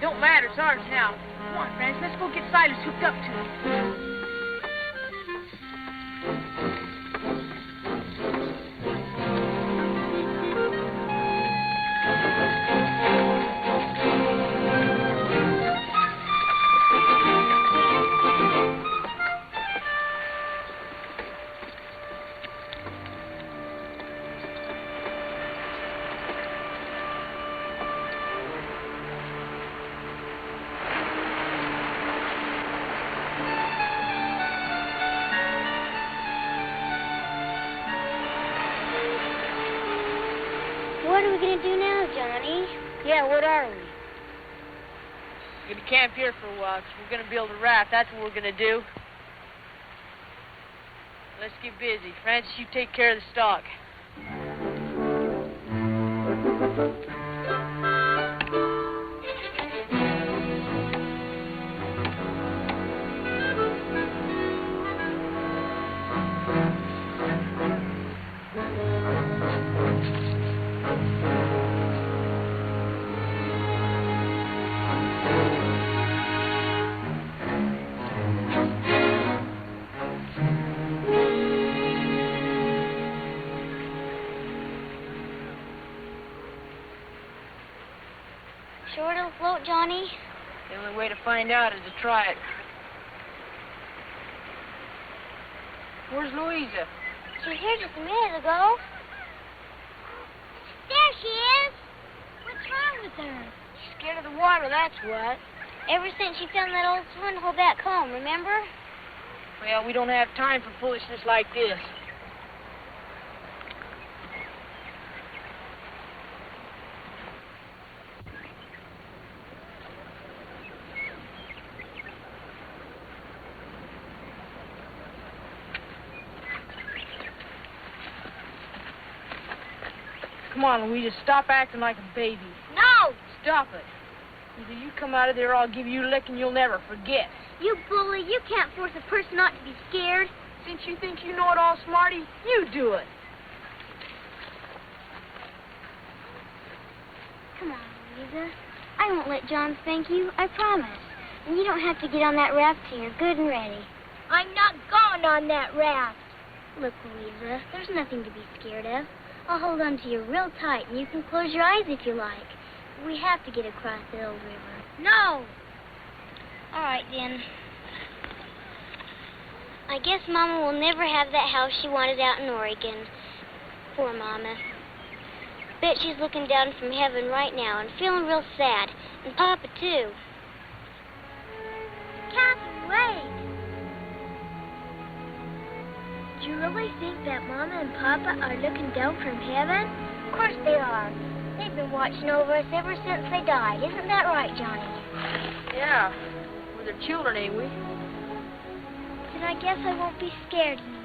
Don't matter, it's ours now. Come on, friends, let's go get Silas hooked up to it. What are we going to do now, Johnny? Yeah, what are we? We're going to camp here for a while, 'cause we're going to build a raft. That's what we're going to do. Let's get busy. Francis, you take care of the stock. Sure it'll float, Johnny? The only way to find out is to try it. Where's Louisa? She was here just a minute ago. There she is! What's wrong with her? She's scared of the water, that's what. Ever since she found that old swimming hole back home, remember? Well, we don't have time for foolishness like this. Come on, Louisa, stop acting like a baby. No! Stop it. Either you come out of there or I'll give you a licking you'll never forget. You bully, you can't force a person not to be scared. Since you think you know it all, Smarty, you do it. Come on, Louisa. I won't let John spank you, I promise. And you don't have to get on that raft till you're good and ready. I'm not going on that raft. Look, Louisa, there's nothing to be scared of. I'll hold on to you real tight, and you can close your eyes if you like. We have to get across the old river. No! All right, then. I guess Mama will never have that house she wanted out in Oregon. Poor Mama. Bet she's looking down from heaven right now and feeling real sad. And Papa, too. Catherine, wait! Do you really think that Mama and Papa are looking down from heaven? Of course they are. They've been watching over us ever since they died. Isn't that right, Johnny? Yeah. We're their children, ain't we? Then I guess I won't be scared anymore.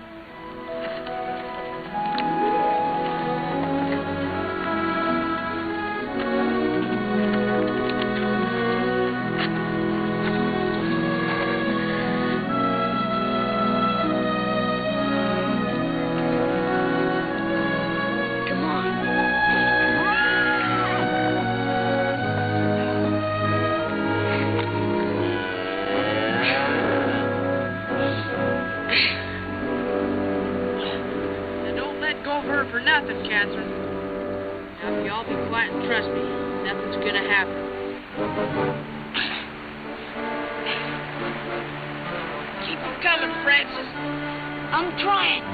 For nothing, Catherine. Now, if you all be quiet and trust me, nothing's gonna happen. Keep them coming, Francis. I'm trying.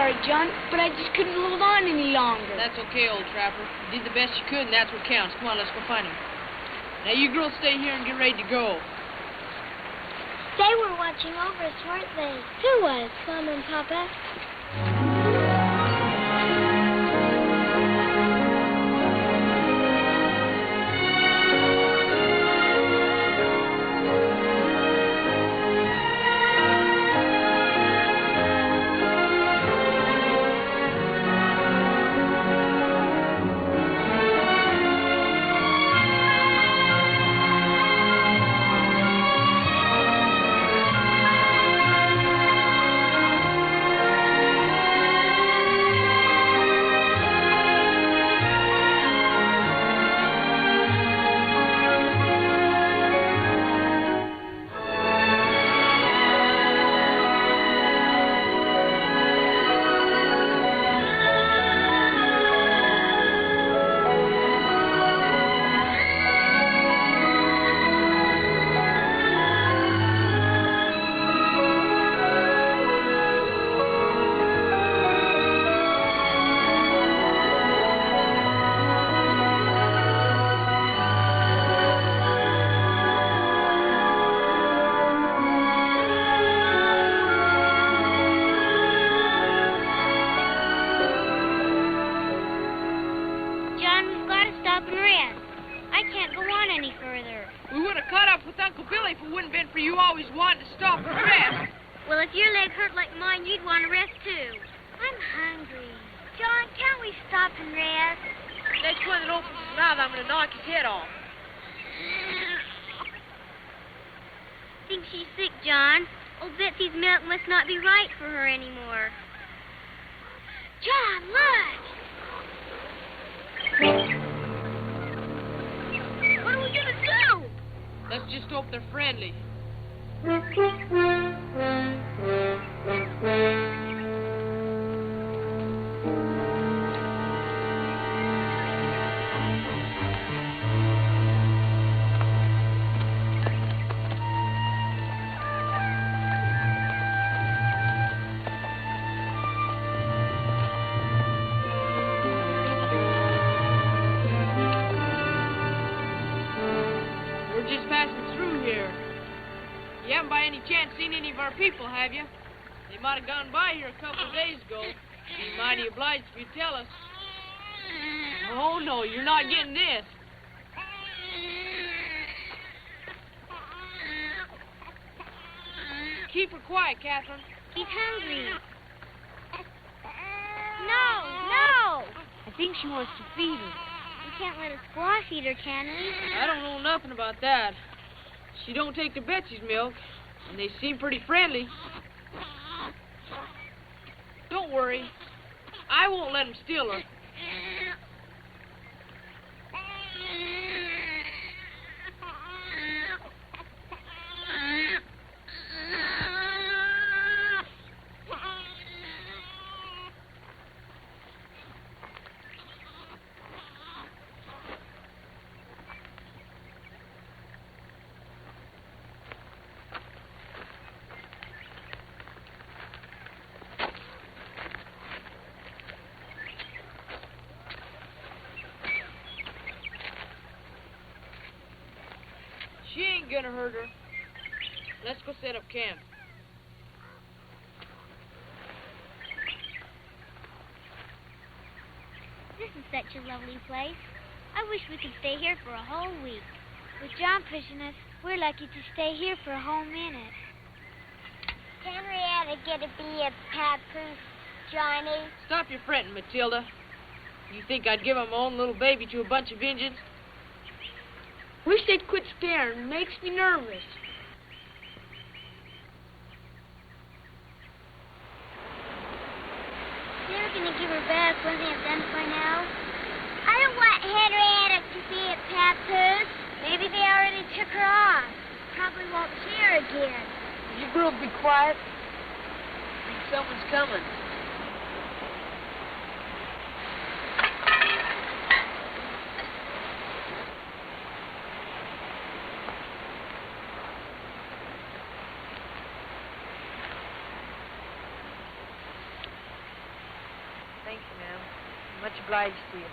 sorry, John, but I just couldn't hold on any longer. That's okay, old trapper. You did the best you could, and that's what counts. Come on, let's go find him. Now, you girls stay here and get ready to go. They were watching over us, weren't they? Who was? Mama and Papa? Well, if your leg hurt like mine, you'd want to rest, too. I'm hungry. John, can't we stop and rest? Next one that opens his mouth, I'm going to knock his head off. Think she's sick, John. Old Betsy's milk must not be right for her anymore. John, look! What are we going to do? Let's just hope they're friendly. We're just passing through here. You haven't by any chance seen any of our people, have you? They might have gone by here a couple of days ago. Be mighty obliged if you'd tell us. Oh, no, you're not getting this. Keep her quiet, Catherine. He's hungry. No! I think she wants to feed her. We can't let a squaw feed her, can we? I don't know nothing about that. She don't take to Betsy's milk, and they seem pretty friendly. Don't worry. I won't let them steal her. She ain't gonna hurt her. Let's go set up camp. This is such a lovely place. I wish we could stay here for a whole week. With John pushing us, we're lucky to stay here for a whole minute. Henrietta get to be a papoose, Johnny? Stop your fretting, Matilda. You think I'd give my own little baby to a bunch of Injuns? Wish they'd quit staring. It makes me nervous. They're going to give her back when they've done for now. I don't want Henrietta to be a papoose. Maybe they already took her off. Probably won't see her again. You girls be quiet. I think someone's coming. obliged to you.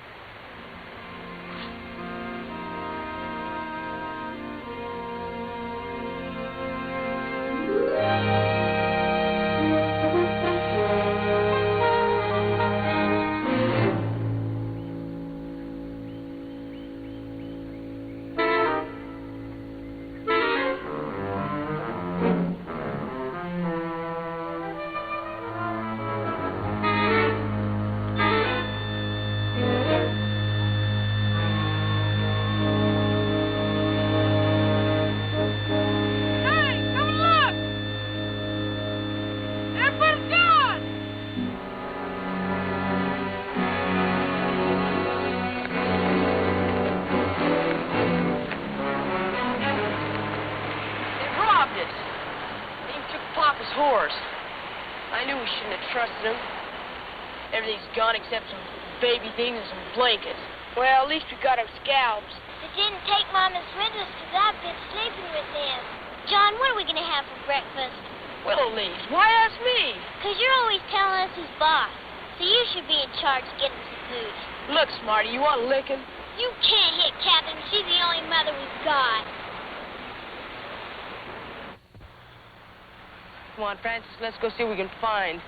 Except some baby things and some blankets. Well, at least we got our scalps. They didn't take Mama's windows because I've been sleeping with them. John, what are we going to have for breakfast? Willow leaves. Why ask me? Because you're always telling us who's boss. So you should be in charge of getting some food. Look, Smarty, you want a licking? You can't hit Catherine. She's the only mother we've got. Come on, Francis, let's go see what we can find.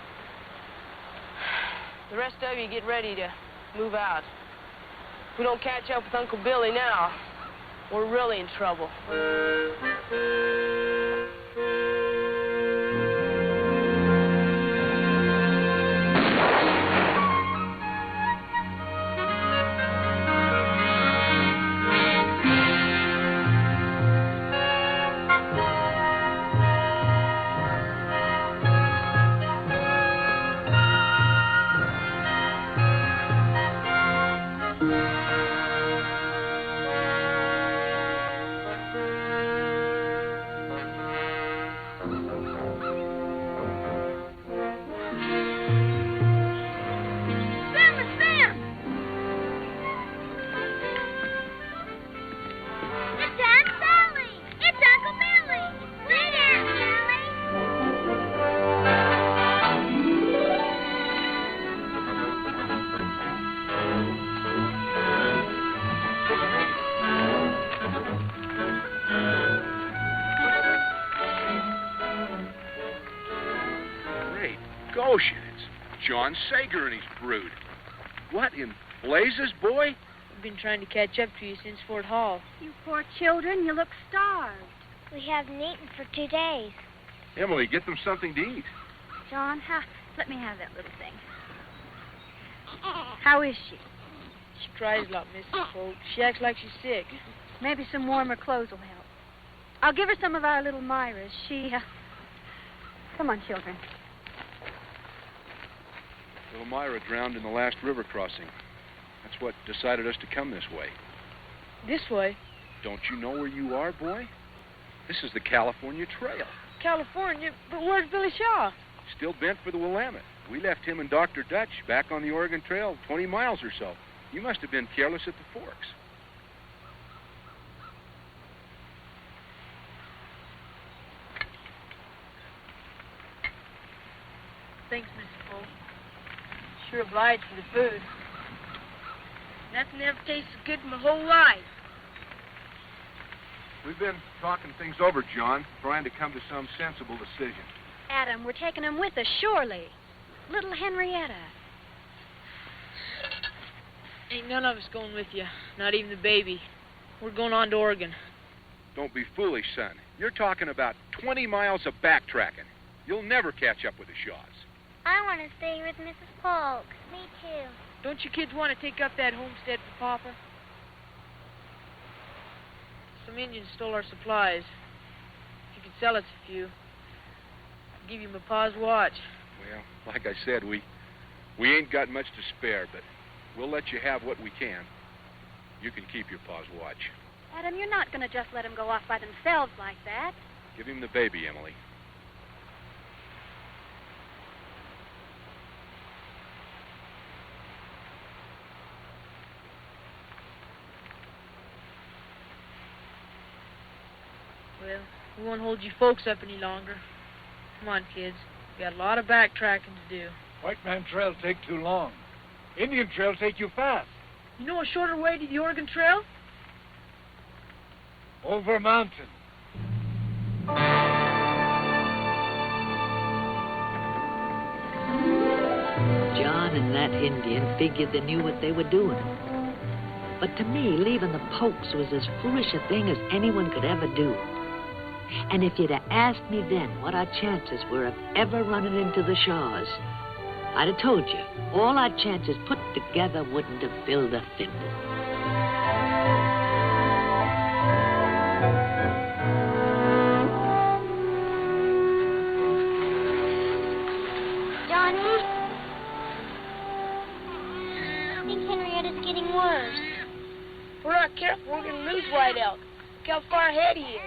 The rest of you get ready to move out. If we don't catch up with Uncle Billy now, we're really in trouble. John Sager and his brood. What in blazes, boy? I've been trying to catch up to you since Fort Hall. You poor children, you look starved. We haven't eaten for 2 days. Emily, get them something to eat. John, let me have that little thing. How is she? She cries a lot, Mrs. Folk. She acts like she's sick. Maybe some warmer clothes will help. I'll give her some of our little Myra's. Come on, children. Little Myra drowned in the last river crossing. That's what decided us to come this way. This way? Don't you know where you are, boy? This is the California Trail. California? But where's Billy Shaw? Still bent for the Willamette. We left him and Dr. Dutch back on the Oregon Trail 20 miles or so. You must have been careless at the forks. Thanks, Mrs. Folk. Sure obliged for the food. Nothing ever tasted good in my whole life. We've been talking things over, John, trying to come to some sensible decision. Adam, we're taking him with us, surely. Little Henrietta. Ain't none of us going with you, not even the baby. We're going on to Oregon. Don't be foolish, son. You're talking about 20 miles of backtracking. You'll never catch up with the Shaws. I want to stay with Mrs. Polk. Me too. Don't you kids want to take up that homestead for Papa? Some Indians stole our supplies. If you could sell us a few, I'd give you my pa's watch. Well, like I said, we ain't got much to spare, but we'll let you have what we can. You can keep your pa's watch. Adam, you're not going to just let them go off by themselves like that. Give him the baby, Emily. Well, we won't hold you folks up any longer. Come on, kids. We got a lot of backtracking to do. White Man Trail take too long. Indian trail take you fast. You know a shorter way to the Oregon Trail? Over mountain. John and that Indian figured they knew what they were doing. But to me, leaving the Pokes was as foolish a thing as anyone could ever do. And if you'd have asked me then what our chances were of ever running into the Shaws, I'd have told you all our chances put together wouldn't have filled a thimble. Johnny? I think Henrietta's getting worse. If we're not careful, we're going to lose White Elk. Look how far ahead he is.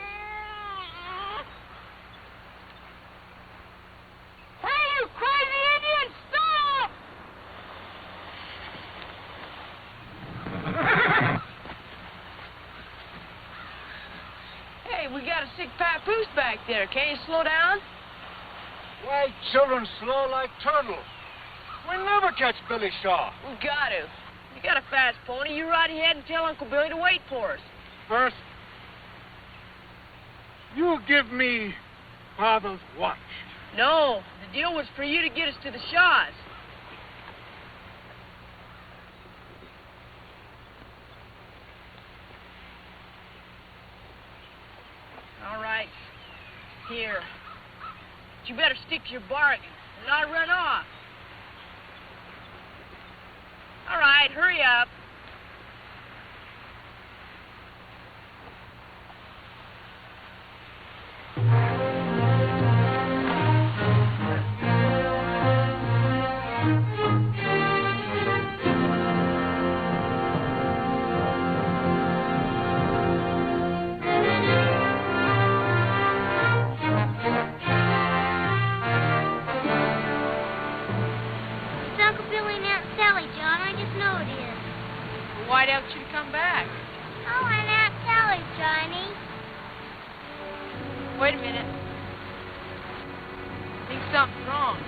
Hey, you crazy Indian, stop! Hey, we got a sick papoose back there. Can't you slow down? Why, children slow like turtles. We'll never catch Billy Shaw. We got to. You got a fast pony. You ride ahead and tell Uncle Billy to wait for us. First, you give me Father's watch. No, the deal was for you to get us to the Shaws. All right. Here. But you better stick to your bargain and not run off. All right, hurry up. White Elk should have come back. Oh, and Aunt Sally, Johnny. Wait a minute. I think something's wrong.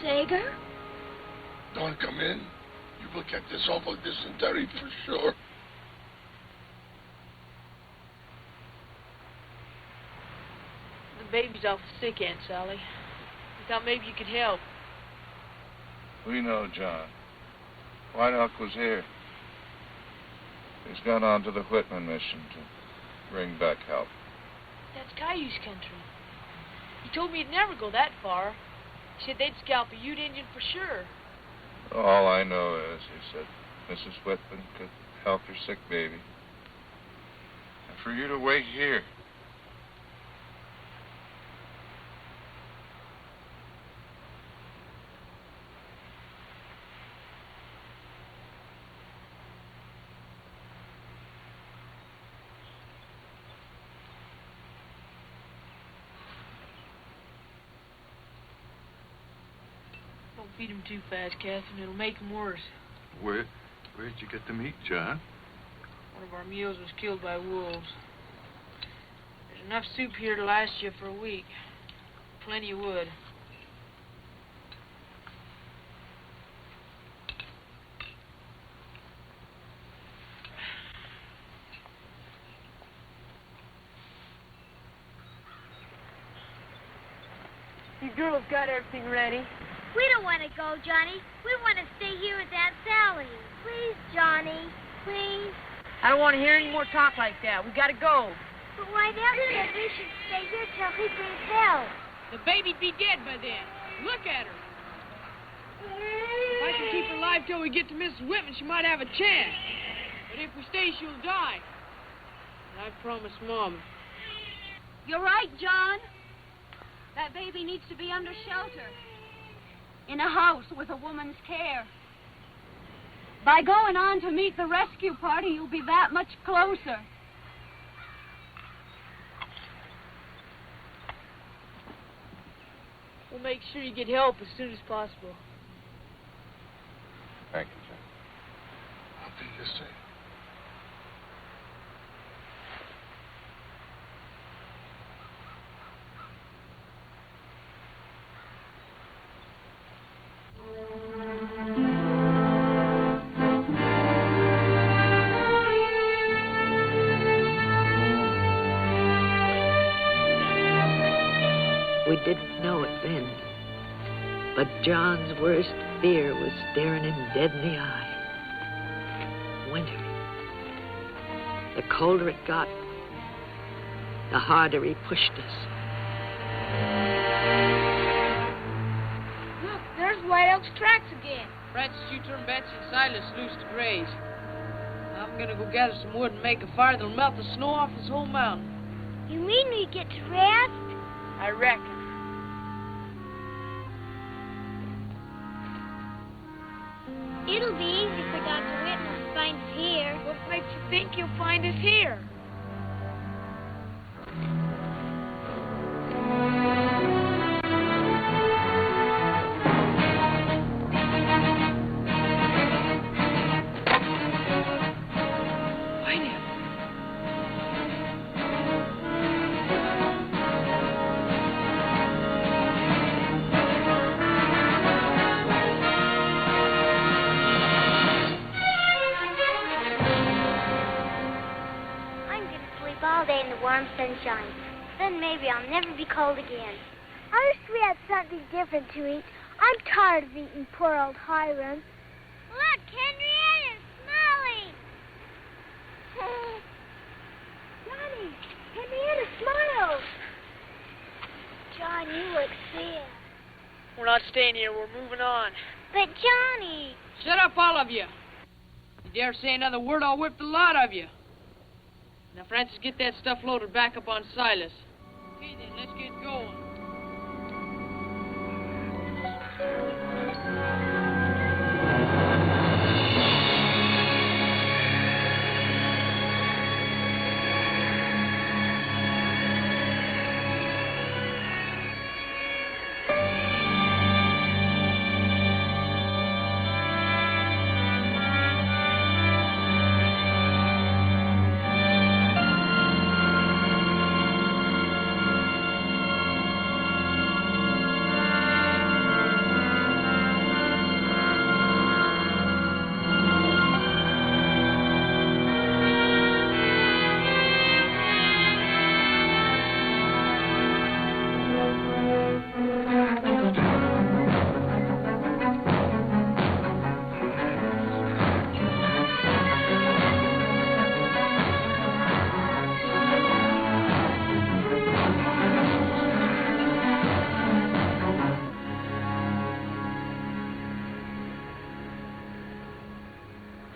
Sager? Don't come in. You will get this awful dysentery for sure. The baby's awful sick, Aunt Sally. I thought maybe you could help. We know, John. White Elk was here. He's gone on to the Whitman mission to bring back help. That's Cayuse country. He told me he'd never go that far. He said they'd scalp a Ute Indian for sure. All I know is, he said, Mrs. Whitman could help your sick baby. And for you to wait here. Don't feed him too fast, Catherine. It'll make him worse. Where'd you get the meat, John? One of our mules was killed by wolves. There's enough soup here to last you for a week. Plenty of wood. You girls got everything ready? We don't want to go, Johnny. We want to stay here with Aunt Sally. Please, Johnny. Please. I don't want to hear any more talk like that. We gotta go. But White Elk said we should stay here till he brings help. The baby'd be dead by then. Look at her. If I can keep her alive till we get to Mrs. Whitman, she might have a chance. But if we stay, she'll die. And I promised Mom. You're right, John. That baby needs to be under shelter. In a house with a woman's care. By going on to meet the rescue party, you'll be that much closer. We'll make sure you get help as soon as possible. Thank you, John. I'll be here soon. We didn't know it then, but John's worst fear was staring him dead in the eye. Winter. The colder it got, the harder he pushed us. Look, there's White Oak's tracks again. Francis, you turn Betsy and Silas loose to graze. I'm gonna go gather some wood and make a fire that'll melt the snow off this whole mountain. You mean we get to rest? I reckon. It'll be easy for Dr. Whitman to find us here. What makes you think he'll find us here? All day in the warm sunshine. Then maybe I'll never be cold again. I wish we had something different to eat. I'm tired of eating poor old Hiram. Look, Henrietta's smiling. Johnny, Henrietta smiled. John, you look sad. We're not staying here. We're moving on. But Johnny. Shut up, all of you. You dare say another word, I'll whip the lot of you. Now, Francis, get that stuff loaded back up on Silas. Okay, then, let's get going.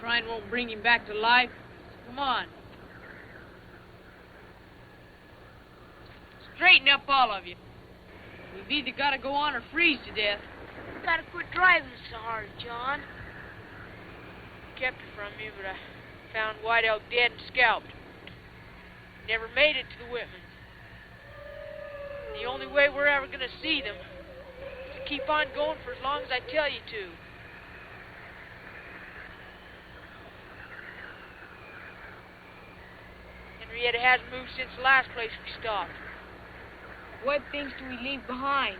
Crying won't bring him back to life. Come on. Straighten up, all of you. We've either got to go on or freeze to death. Gotta quit driving so hard, John. Kept her from me, but I found White Elk dead and scalped. Never made it to the Whitmans. The only way we're ever gonna see them is to keep on going for as long as I tell you to. Henrietta hasn't moved since the last place we stopped. What things do we leave behind?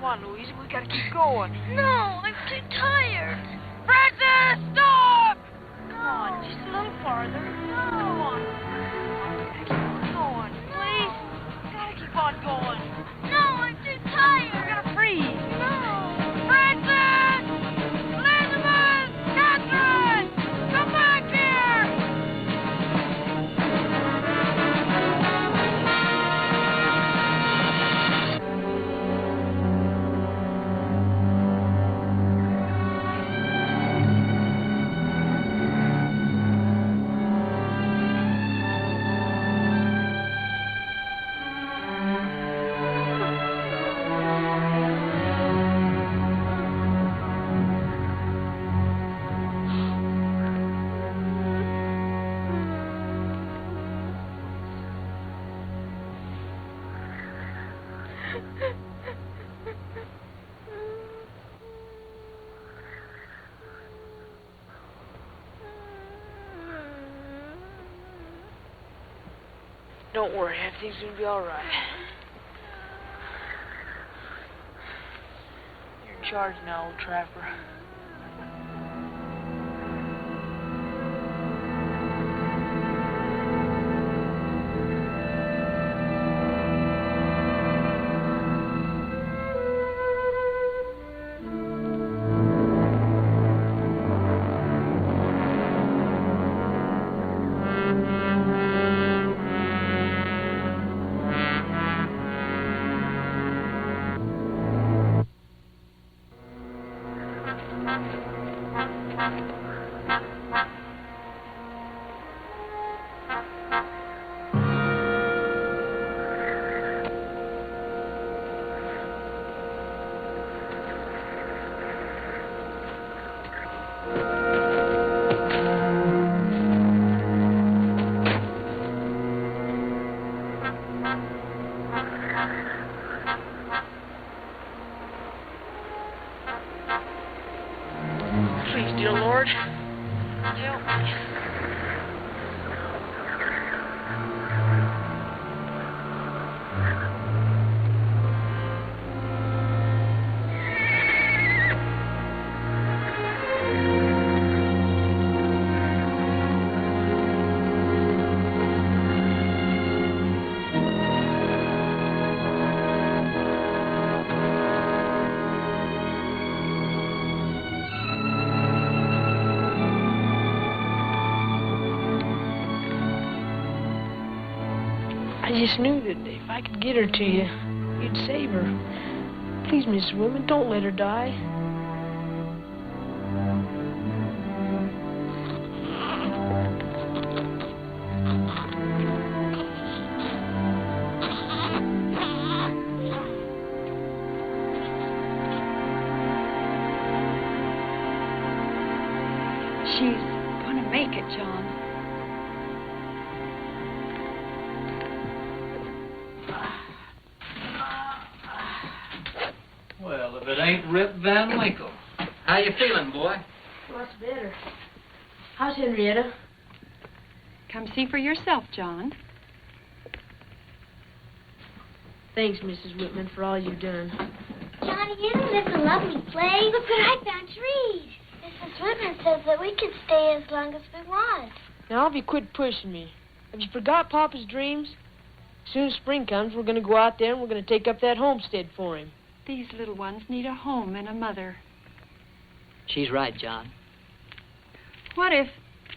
Come on, Louisa, we gotta keep going. No, I'm too tired. Francis, stop! Come on, just a little farther. Come on. Keep on going, please. Gotta keep on going. No, I'm too tired. We're gonna freeze. No. Francis! Elizabeth! Catherine! Come back here! Don't worry, everything's gonna be all right. You're in charge now, old trapper. Please, dear Lord, help me. I just knew that if I could get her to you, you'd save her. Please, Mrs. Whitman, don't let her die. She's gonna make it, John. Well, if it ain't Rip Van Winkle. How you feeling, boy? Lots better. How's Henrietta? Come see for yourself, John. Thanks, Mrs. Whitman, for all you've done. Johnny, isn't this a lovely place? Look what I found trees. Mrs. Whitman says that we can stay as long as we want. Now, have you quit pushing me? Have you forgot Papa's dreams? As soon as spring comes, we're going to go out there and we're going to take up that homestead for him. These little ones need a home and a mother. She's right, John. What if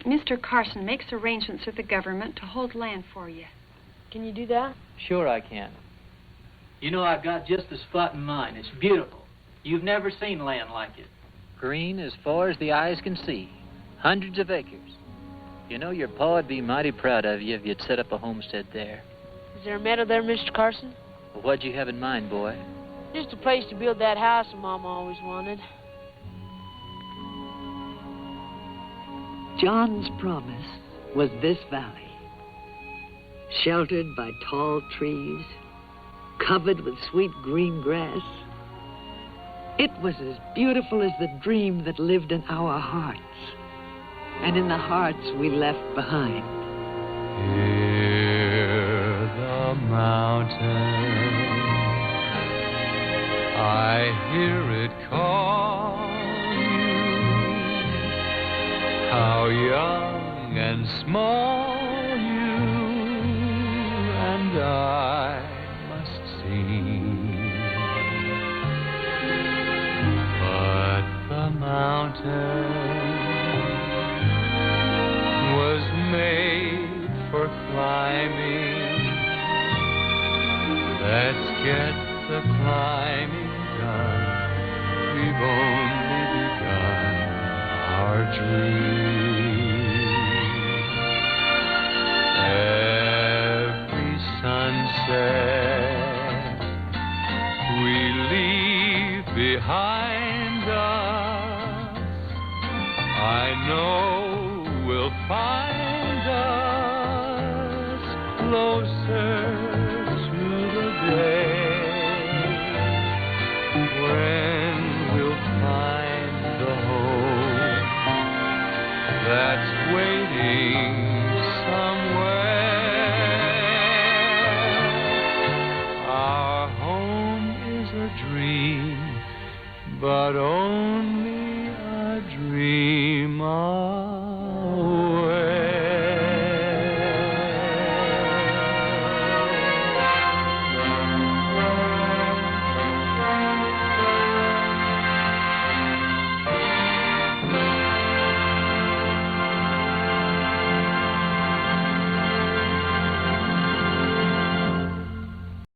Mr. Carson makes arrangements with the government to hold land for you? Can you do that? Sure I can. You know, I've got just the spot in mind. It's beautiful. You've never seen land like it. Green as far as the eyes can see. Hundreds of acres. You know, your pa would be mighty proud of you if you'd set up a homestead there. Is there a meadow there, Mr. Carson? Well, what'd you have in mind, boy? Just a place to build that house that Mama always wanted. John's promise was this valley, sheltered by tall trees, covered with sweet green grass. It was as beautiful as the dream that lived in our hearts and in the hearts we left behind. Hear the mountains I hear it call you. How young and small you and I must seem. But the mountain was made for climbing. Let's get the climbing done. We've only begun our dream. Every sunset we leave behind us, I know we'll find